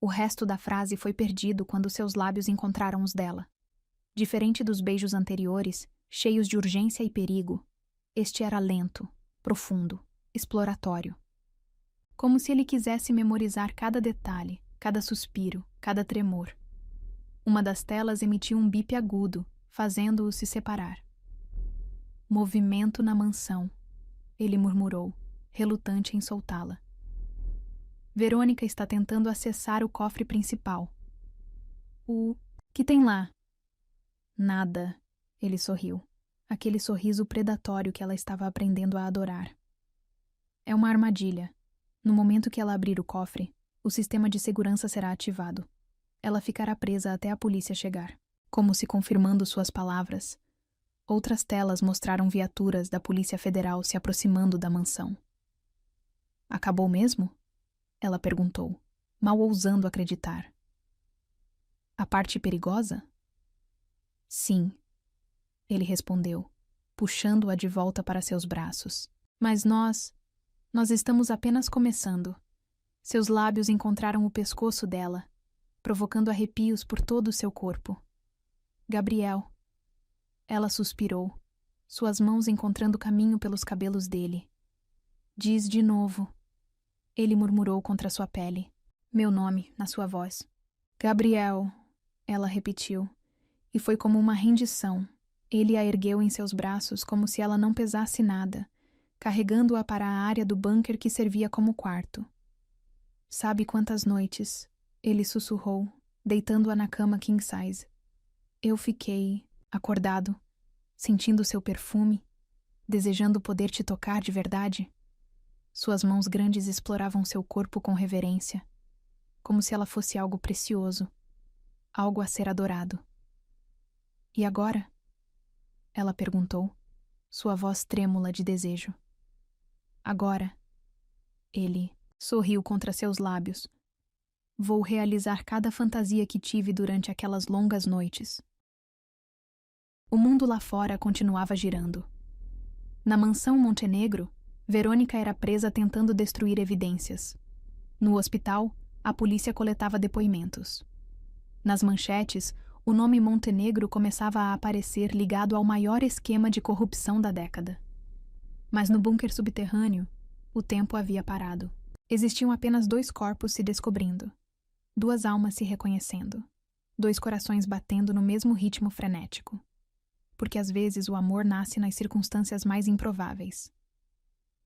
O resto da frase foi perdido quando seus lábios encontraram os dela. Diferente dos beijos anteriores, cheios de urgência e perigo, este era lento, profundo, exploratório. Como se ele quisesse memorizar cada detalhe, cada suspiro, cada tremor. Uma das telas emitiu um bip agudo, fazendo-o se separar. Movimento na mansão, ele murmurou, relutante em soltá-la. Verônica está tentando acessar o cofre principal. O que tem lá? Nada, ele sorriu. Aquele sorriso predatório que ela estava aprendendo a adorar. É uma armadilha. No momento que ela abrir o cofre, o sistema de segurança será ativado. Ela ficará presa até a polícia chegar. Como se confirmando suas palavras, outras telas mostraram viaturas da Polícia Federal se aproximando da mansão. Acabou mesmo? Ela perguntou, mal ousando acreditar. A parte perigosa? Sim. Ele respondeu, puxando-a de volta para seus braços. Mas nós estamos apenas começando. Seus lábios encontraram o pescoço dela, provocando arrepios por todo o seu corpo. Gabriel. Ela suspirou, suas mãos encontrando caminho pelos cabelos dele. Diz de novo. Ele murmurou contra sua pele. Meu nome, na sua voz. Gabriel, ela repetiu, e foi como uma rendição. Ele a ergueu em seus braços como se ela não pesasse nada, carregando-a para a área do bunker que servia como quarto. Sabe quantas noites? Ele sussurrou, deitando-a na cama king size. Eu fiquei, acordado, sentindo seu perfume, desejando poder te tocar de verdade. Suas mãos grandes exploravam seu corpo com reverência, como se ela fosse algo precioso, algo a ser adorado. E agora? Ela perguntou, sua voz trêmula de desejo. Agora. Ele sorriu contra seus lábios. Vou realizar cada fantasia que tive durante aquelas longas noites. O mundo lá fora continuava girando. Na mansão Montenegro, Verônica era presa tentando destruir evidências. No hospital, a polícia coletava depoimentos. Nas manchetes, o nome Montenegro começava a aparecer ligado ao maior esquema de corrupção da década. Mas no bunker subterrâneo, o tempo havia parado. Existiam apenas 2 corpos se descobrindo, 2 almas se reconhecendo, 2 corações batendo no mesmo ritmo frenético. Porque às vezes o amor nasce nas circunstâncias mais improváveis.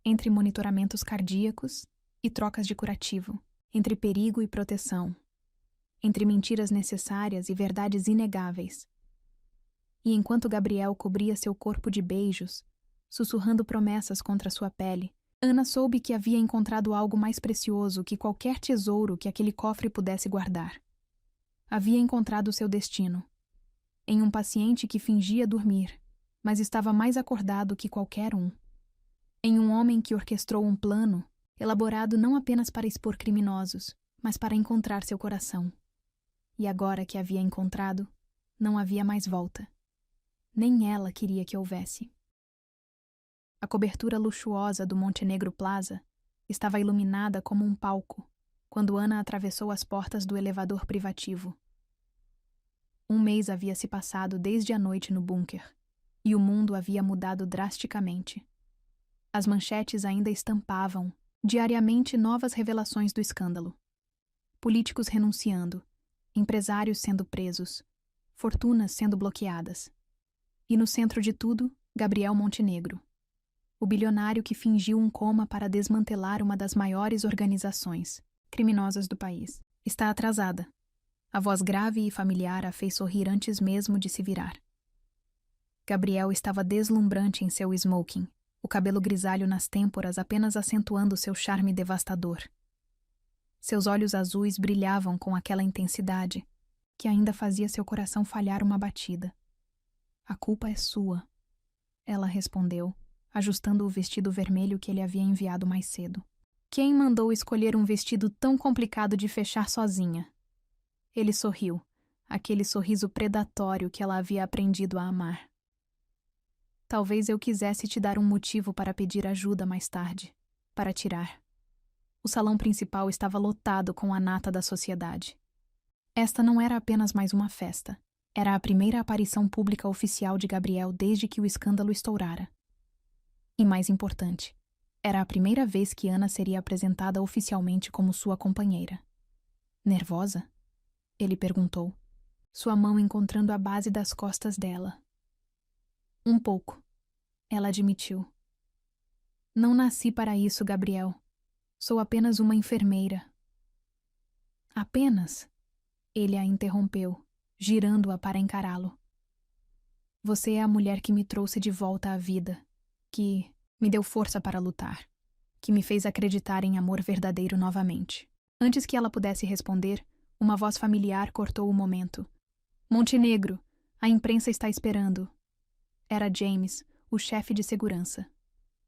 Entre monitoramentos cardíacos e trocas de curativo, entre perigo e proteção, entre mentiras necessárias e verdades inegáveis. E enquanto Gabriel cobria seu corpo de beijos, sussurrando promessas contra sua pele, Ana soube que havia encontrado algo mais precioso que qualquer tesouro que aquele cofre pudesse guardar. Havia encontrado seu destino, em um paciente que fingia dormir, mas estava mais acordado que qualquer um. Em um homem que orquestrou um plano, elaborado não apenas para expor criminosos, mas para encontrar seu coração. E agora que havia encontrado, não havia mais volta. Nem ela queria que houvesse. A cobertura luxuosa do Montenegro Plaza estava iluminada como um palco, quando Ana atravessou as portas do elevador privativo. Um mês havia se passado desde a noite no bunker, e o mundo havia mudado drasticamente. As manchetes ainda estampavam, diariamente, novas revelações do escândalo. Políticos renunciando, empresários sendo presos, fortunas sendo bloqueadas. E no centro de tudo, Gabriel Montenegro, o bilionário que fingiu um coma para desmantelar uma das maiores organizações criminosas do país. Está atrasada. A voz grave e familiar a fez sorrir antes mesmo de se virar. Gabriel estava deslumbrante em seu smoking, o cabelo grisalho nas têmporas apenas acentuando seu charme devastador. Seus olhos azuis brilhavam com aquela intensidade que ainda fazia seu coração falhar uma batida. A culpa é sua, ela respondeu, ajustando o vestido vermelho que ele havia enviado mais cedo. Quem mandou escolher um vestido tão complicado de fechar sozinha? Ele sorriu, aquele sorriso predatório que ela havia aprendido a amar. Talvez eu quisesse te dar um motivo para pedir ajuda mais tarde, para tirar. O salão principal estava lotado com a nata da sociedade. Esta não era apenas mais uma festa. Era a primeira aparição pública oficial de Gabriel desde que o escândalo estourara. E mais importante, era a primeira vez que Ana seria apresentada oficialmente como sua companheira. Nervosa? Ele perguntou, sua mão encontrando a base das costas dela. Um pouco, ela admitiu. Não nasci para isso, Gabriel. Sou apenas uma enfermeira. Apenas? Ele a interrompeu, girando-a para encará-lo. Você é a mulher que me trouxe de volta à vida, que me deu força para lutar, que me fez acreditar em amor verdadeiro novamente. Antes que ela pudesse responder, uma voz familiar cortou o momento. Montenegro, a imprensa está esperando. Era James, o chefe de segurança.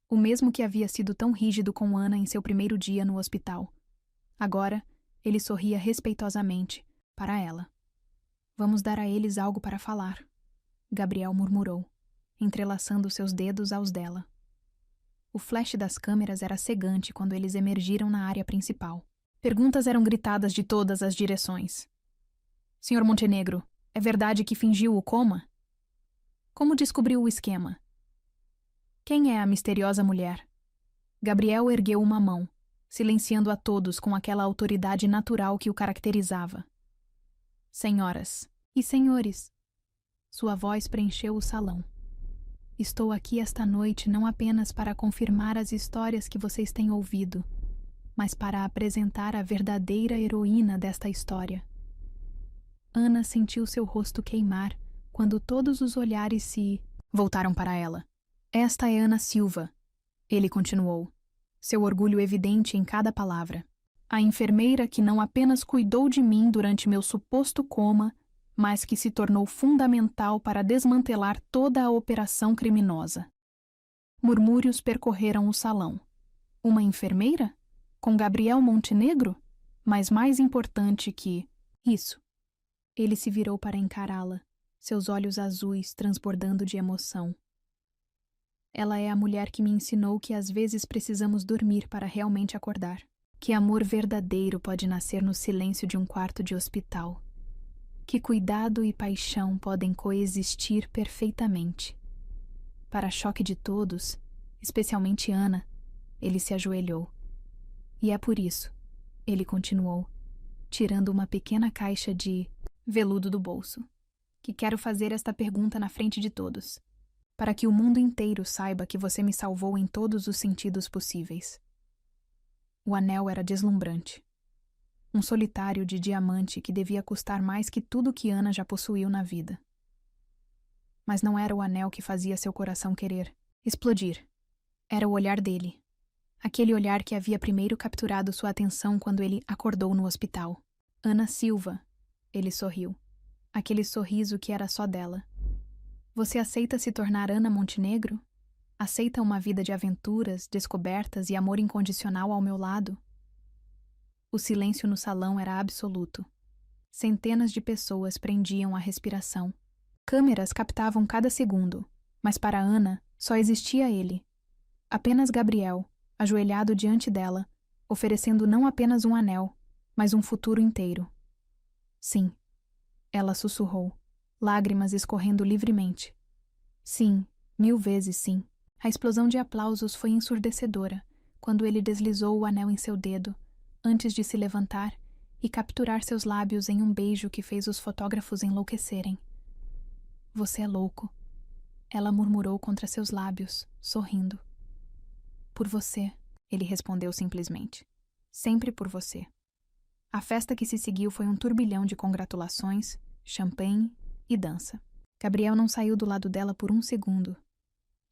O mesmo que havia sido tão rígido com Ana em seu primeiro dia no hospital. Agora, ele sorria respeitosamente, para ela. Vamos dar a eles algo para falar, Gabriel murmurou, entrelaçando seus dedos aos dela. O flash das câmeras era cegante quando eles emergiram na área principal. Perguntas eram gritadas de todas as direções. Senhor Montenegro, é verdade que fingiu o coma? Como descobriu o esquema? Quem é a misteriosa mulher? Gabriel ergueu uma mão, silenciando a todos com aquela autoridade natural que o caracterizava. Senhoras e senhores, sua voz preencheu o salão. Estou aqui esta noite não apenas para confirmar as histórias que vocês têm ouvido, mas para apresentar a verdadeira heroína desta história. Ana sentiu seu rosto queimar quando todos os olhares se voltaram para ela. Esta é Ana Silva, ele continuou, seu orgulho evidente em cada palavra. A enfermeira que não apenas cuidou de mim durante meu suposto coma, mas que se tornou fundamental para desmantelar toda a operação criminosa. Murmúrios percorreram o salão. Uma enfermeira? Com Gabriel Montenegro? Mas mais importante que isso. Ele se virou para encará-la, seus olhos azuis transbordando de emoção. Ela é a mulher que me ensinou que às vezes precisamos dormir para realmente acordar. Que amor verdadeiro pode nascer no silêncio de um quarto de hospital. Que cuidado e paixão podem coexistir perfeitamente. Para choque de todos, especialmente Ana, ele se ajoelhou. E é por isso, ele continuou, tirando uma pequena caixa de veludo do bolso, que quero fazer esta pergunta na frente de todos, para que o mundo inteiro saiba que você me salvou em todos os sentidos possíveis. O anel era deslumbrante. Um solitário de diamante que devia custar mais que tudo que Ana já possuiu na vida. Mas não era o anel que fazia seu coração querer explodir. Era o olhar dele. Aquele olhar que havia primeiro capturado sua atenção quando ele acordou no hospital. Ana Silva, ele sorriu. Aquele sorriso que era só dela. Você aceita se tornar Ana Montenegro? Aceita uma vida de aventuras, descobertas e amor incondicional ao meu lado? O silêncio no salão era absoluto. Centenas de pessoas prendiam a respiração. Câmeras captavam cada segundo, mas para Ana só existia ele. Apenas Gabriel, ajoelhado diante dela, oferecendo não apenas um anel, mas um futuro inteiro. Sim, ela sussurrou, lágrimas escorrendo livremente. Sim, 1000 vezes sim. A explosão de aplausos foi ensurdecedora quando ele deslizou o anel em seu dedo, antes de se levantar e capturar seus lábios em um beijo que fez os fotógrafos enlouquecerem. Você é louco, ela murmurou contra seus lábios, sorrindo. Por você, ele respondeu simplesmente. Sempre por você. A festa que se seguiu foi um turbilhão de congratulações, champanhe e dança. Gabriel não saiu do lado dela por um segundo,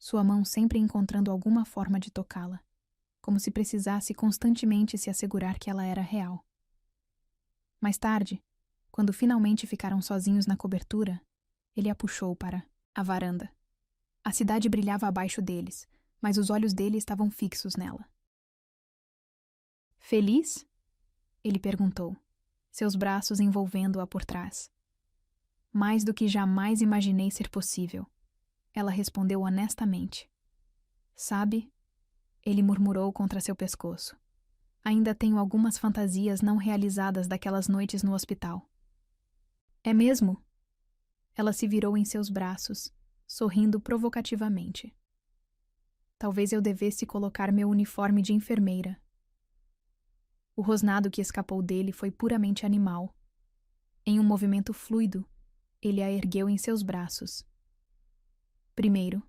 sua mão sempre encontrando alguma forma de tocá-la, como se precisasse constantemente se assegurar que ela era real. Mais tarde, quando finalmente ficaram sozinhos na cobertura, ele a puxou para a varanda. A cidade brilhava abaixo deles, mas os olhos dele estavam fixos nela. Feliz? Ele perguntou, seus braços envolvendo-a por trás. Mais do que jamais imaginei ser possível, ela respondeu honestamente. Sabe? Ele murmurou contra seu pescoço. Ainda tenho algumas fantasias não realizadas daquelas noites no hospital. É mesmo? Ela se virou em seus braços, sorrindo provocativamente. Talvez eu devesse colocar meu uniforme de enfermeira. O rosnado que escapou dele foi puramente animal. Em um movimento fluido, ele a ergueu em seus braços. Primeiro,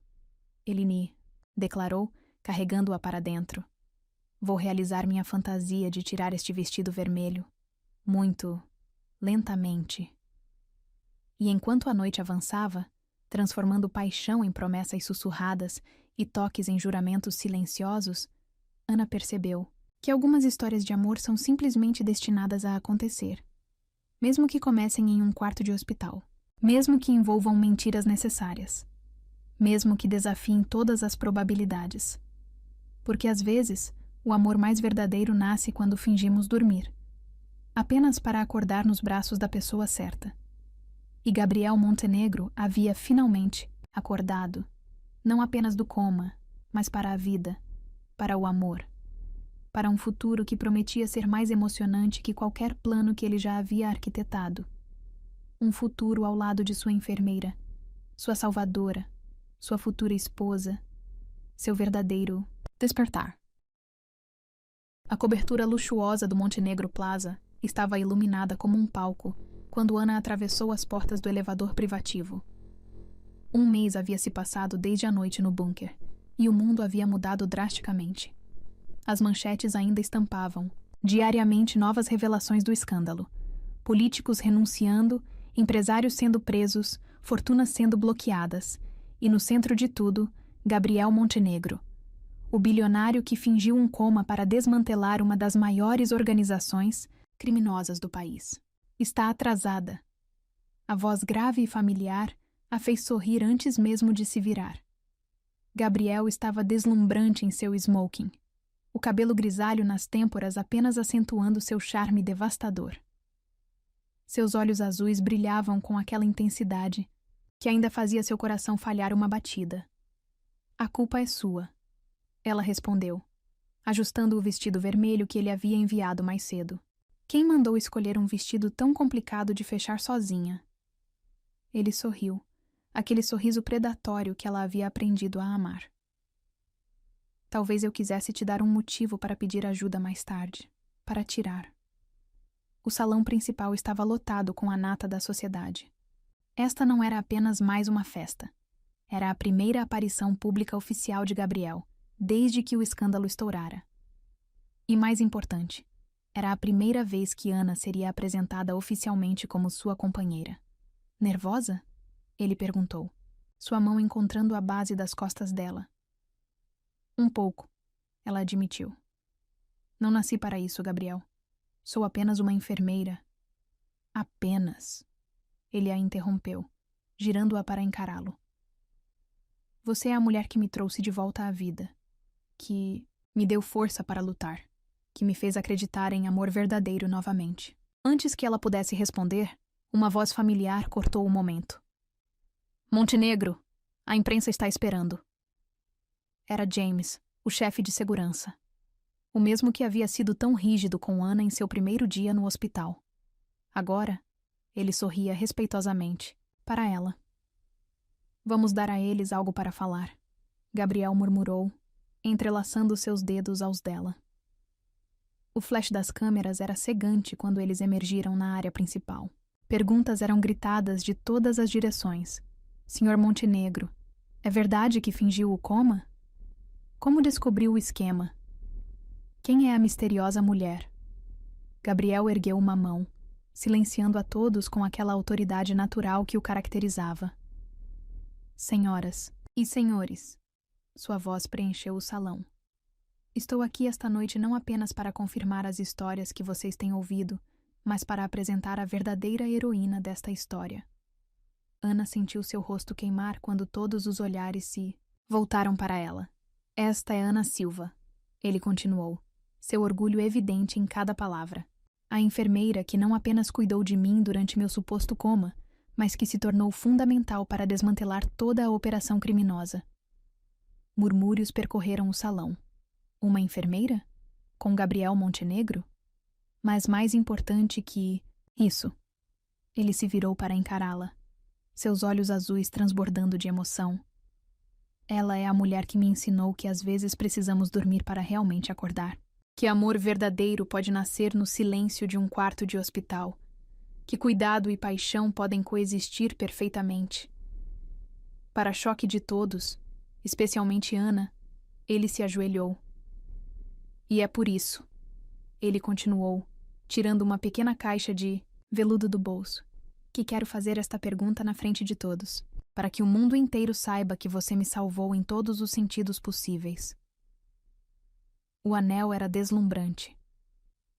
ele declarou, carregando-a para dentro. Vou realizar minha fantasia de tirar este vestido vermelho, muito lentamente. E enquanto a noite avançava, transformando paixão em promessas sussurradas e toques em juramentos silenciosos, Ana percebeu que algumas histórias de amor são simplesmente destinadas a acontecer, mesmo que comecem em um quarto de hospital, mesmo que envolvam mentiras necessárias, mesmo que desafiem todas as probabilidades. Porque às vezes, o amor mais verdadeiro nasce quando fingimos dormir, apenas para acordar nos braços da pessoa certa. E Gabriel Montenegro havia finalmente acordado, não apenas do coma, mas para a vida, para o amor, para um futuro que prometia ser mais emocionante que qualquer plano que ele já havia arquitetado. Um futuro ao lado de sua enfermeira, sua salvadora, sua futura esposa, seu verdadeiro despertar. A cobertura luxuosa do Montenegro Plaza estava iluminada como um palco quando Ana atravessou as portas do elevador privativo. Um mês havia se passado desde a noite no bunker, e o mundo havia mudado drasticamente. As manchetes ainda estampavam, diariamente, novas revelações do escândalo. Políticos renunciando, empresários sendo presos, fortunas sendo bloqueadas, e no centro de tudo, Gabriel Montenegro, o bilionário que fingiu um coma para desmantelar uma das maiores organizações criminosas do país. Está atrasada. A voz grave e familiar a fez sorrir antes mesmo de se virar. Gabriel estava deslumbrante em seu smoking, o cabelo grisalho nas têmporas apenas acentuando seu charme devastador. Seus olhos azuis brilhavam com aquela intensidade que ainda fazia seu coração falhar uma batida. A culpa é sua, ela respondeu, ajustando o vestido vermelho que ele havia enviado mais cedo. Quem mandou escolher um vestido tão complicado de fechar sozinha? Ele sorriu, aquele sorriso predatório que ela havia aprendido a amar. Talvez eu quisesse te dar um motivo para pedir ajuda mais tarde, para tirar. O salão principal estava lotado com a nata da sociedade. Esta não era apenas mais uma festa. Era a primeira aparição pública oficial de Gabriel, desde que o escândalo estourara. E mais importante, era a primeira vez que Ana seria apresentada oficialmente como sua companheira. Nervosa? Ele perguntou, sua mão encontrando a base das costas dela. Um pouco, ela admitiu. Não nasci para isso, Gabriel. Sou apenas uma enfermeira. Apenas. Ele a interrompeu, girando-a para encará-lo. Você é a mulher que me trouxe de volta à vida, que me deu força para lutar, que me fez acreditar em amor verdadeiro novamente. Antes que ela pudesse responder, uma voz familiar cortou o momento. Montenegro, a imprensa está esperando. Era James, o chefe de segurança. O mesmo que havia sido tão rígido com Ana em seu primeiro dia no hospital. Agora, ele sorria respeitosamente para ela. Vamos dar a eles algo para falar, Gabriel murmurou, entrelaçando seus dedos aos dela. O flash das câmeras era cegante quando eles emergiram na área principal. Perguntas eram gritadas de todas as direções. Sr. Montenegro, é verdade que fingiu o coma? Como descobriu o esquema? Quem é a misteriosa mulher? Gabriel ergueu uma mão, silenciando a todos com aquela autoridade natural que o caracterizava. Senhoras e senhores, sua voz preencheu o salão. Estou aqui esta noite não apenas para confirmar as histórias que vocês têm ouvido, mas para apresentar a verdadeira heroína desta história. Ana sentiu seu rosto queimar quando todos os olhares se voltaram para ela. Esta é Ana Silva, ele continuou, seu orgulho evidente em cada palavra. A enfermeira que não apenas cuidou de mim durante meu suposto coma, mas que se tornou fundamental para desmantelar toda a operação criminosa. Murmúrios percorreram o salão. Uma enfermeira? Com Gabriel Montenegro? Mas mais importante que isso. Ele se virou para encará-la, seus olhos azuis transbordando de emoção. Ela é a mulher que me ensinou que às vezes precisamos dormir para realmente acordar. Que amor verdadeiro pode nascer no silêncio de um quarto de hospital. Que cuidado e paixão podem coexistir perfeitamente. Para choque de todos, especialmente Ana, ele se ajoelhou. E é por isso, ele continuou, tirando uma pequena caixa de veludo do bolso, que quero fazer esta pergunta na frente de todos, para que o mundo inteiro saiba que você me salvou em todos os sentidos possíveis. O anel era deslumbrante.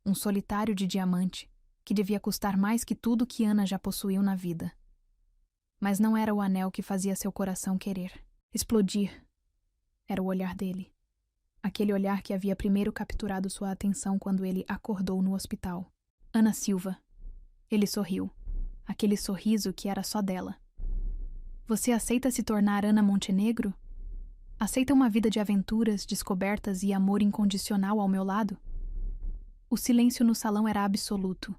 Um solitário de diamante, que devia custar mais que tudo que Ana já possuiu na vida. Mas não era o anel que fazia seu coração querer explodir. Era o olhar dele. Aquele olhar que havia primeiro capturado sua atenção quando ele acordou no hospital. Ana Silva. Ele sorriu. Aquele sorriso que era só dela. Você aceita se tornar Ana Montenegro? Aceita uma vida de aventuras, descobertas e amor incondicional ao meu lado? O silêncio no salão era absoluto.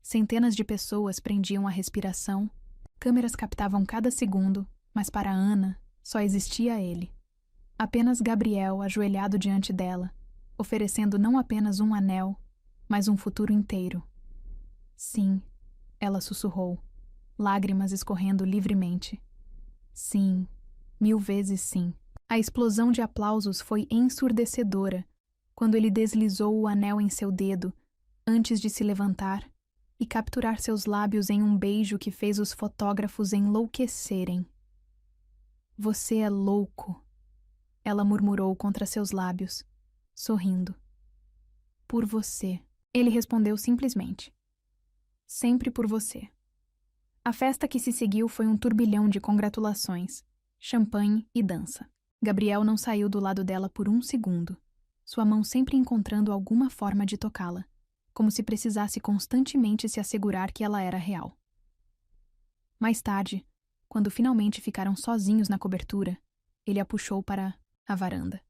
Centenas de pessoas prendiam a respiração, câmeras captavam cada segundo, mas para Ana só existia ele. Apenas Gabriel ajoelhado diante dela, oferecendo não apenas um anel, mas um futuro inteiro. Sim, ela sussurrou, lágrimas escorrendo livremente. Sim, 1000 vezes sim. A explosão de aplausos foi ensurdecedora quando ele deslizou o anel em seu dedo, antes de se levantar e capturar seus lábios em um beijo que fez os fotógrafos enlouquecerem. Você é louco, ela murmurou contra seus lábios, sorrindo. Por você, ele respondeu simplesmente. Sempre por você. A festa que se seguiu foi um turbilhão de congratulações, champanhe e dança. Gabriel não saiu do lado dela por um segundo, sua mão sempre encontrando alguma forma de tocá-la, como se precisasse constantemente se assegurar que ela era real. Mais tarde, quando finalmente ficaram sozinhos na cobertura, ele a puxou para a varanda.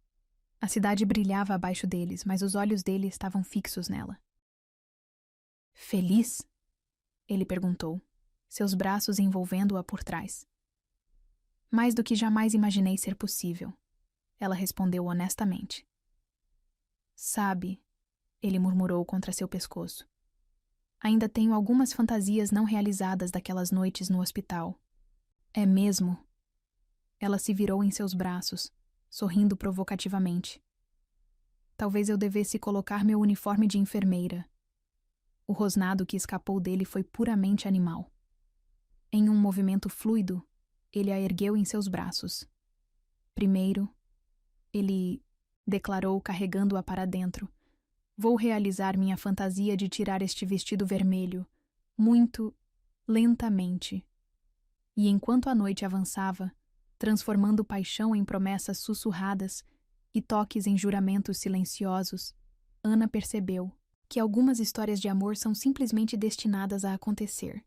A cidade brilhava abaixo deles, mas os olhos dele estavam fixos nela. Feliz? Ele perguntou, seus braços envolvendo-a por trás. Mais do que jamais imaginei ser possível, ela respondeu honestamente. Sabe, ele murmurou contra seu pescoço. Ainda tenho algumas fantasias não realizadas daquelas noites no hospital. É mesmo? Ela se virou em seus braços, sorrindo provocativamente. Talvez eu devesse colocar meu uniforme de enfermeira. O rosnado que escapou dele foi puramente animal. Em um movimento fluido, ele a ergueu em seus braços. Primeiro, ele declarou carregando-a para dentro. Vou realizar minha fantasia de tirar este vestido vermelho, muito lentamente. E enquanto a noite avançava, transformando paixão em promessas sussurradas e toques em juramentos silenciosos, Ana percebeu que algumas histórias de amor são simplesmente destinadas a acontecer,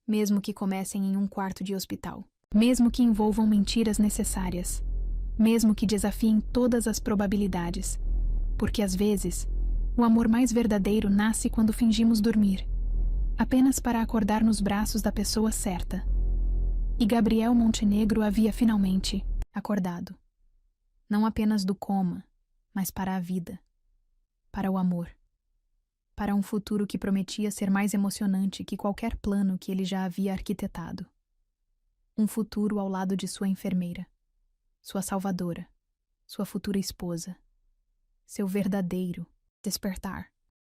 mesmo que comecem em um quarto de hospital, mesmo que envolvam mentiras necessárias, mesmo que desafiem todas as probabilidades. Porque às vezes, o amor mais verdadeiro nasce quando fingimos dormir, apenas para acordar nos braços da pessoa certa. E Gabriel Montenegro havia finalmente acordado. Não apenas do coma, mas para a vida, para o amor, para um futuro que prometia ser mais emocionante que qualquer plano que ele já havia arquitetado. Um futuro ao lado de sua enfermeira, sua salvadora, sua futura esposa, seu verdadeiro despertar.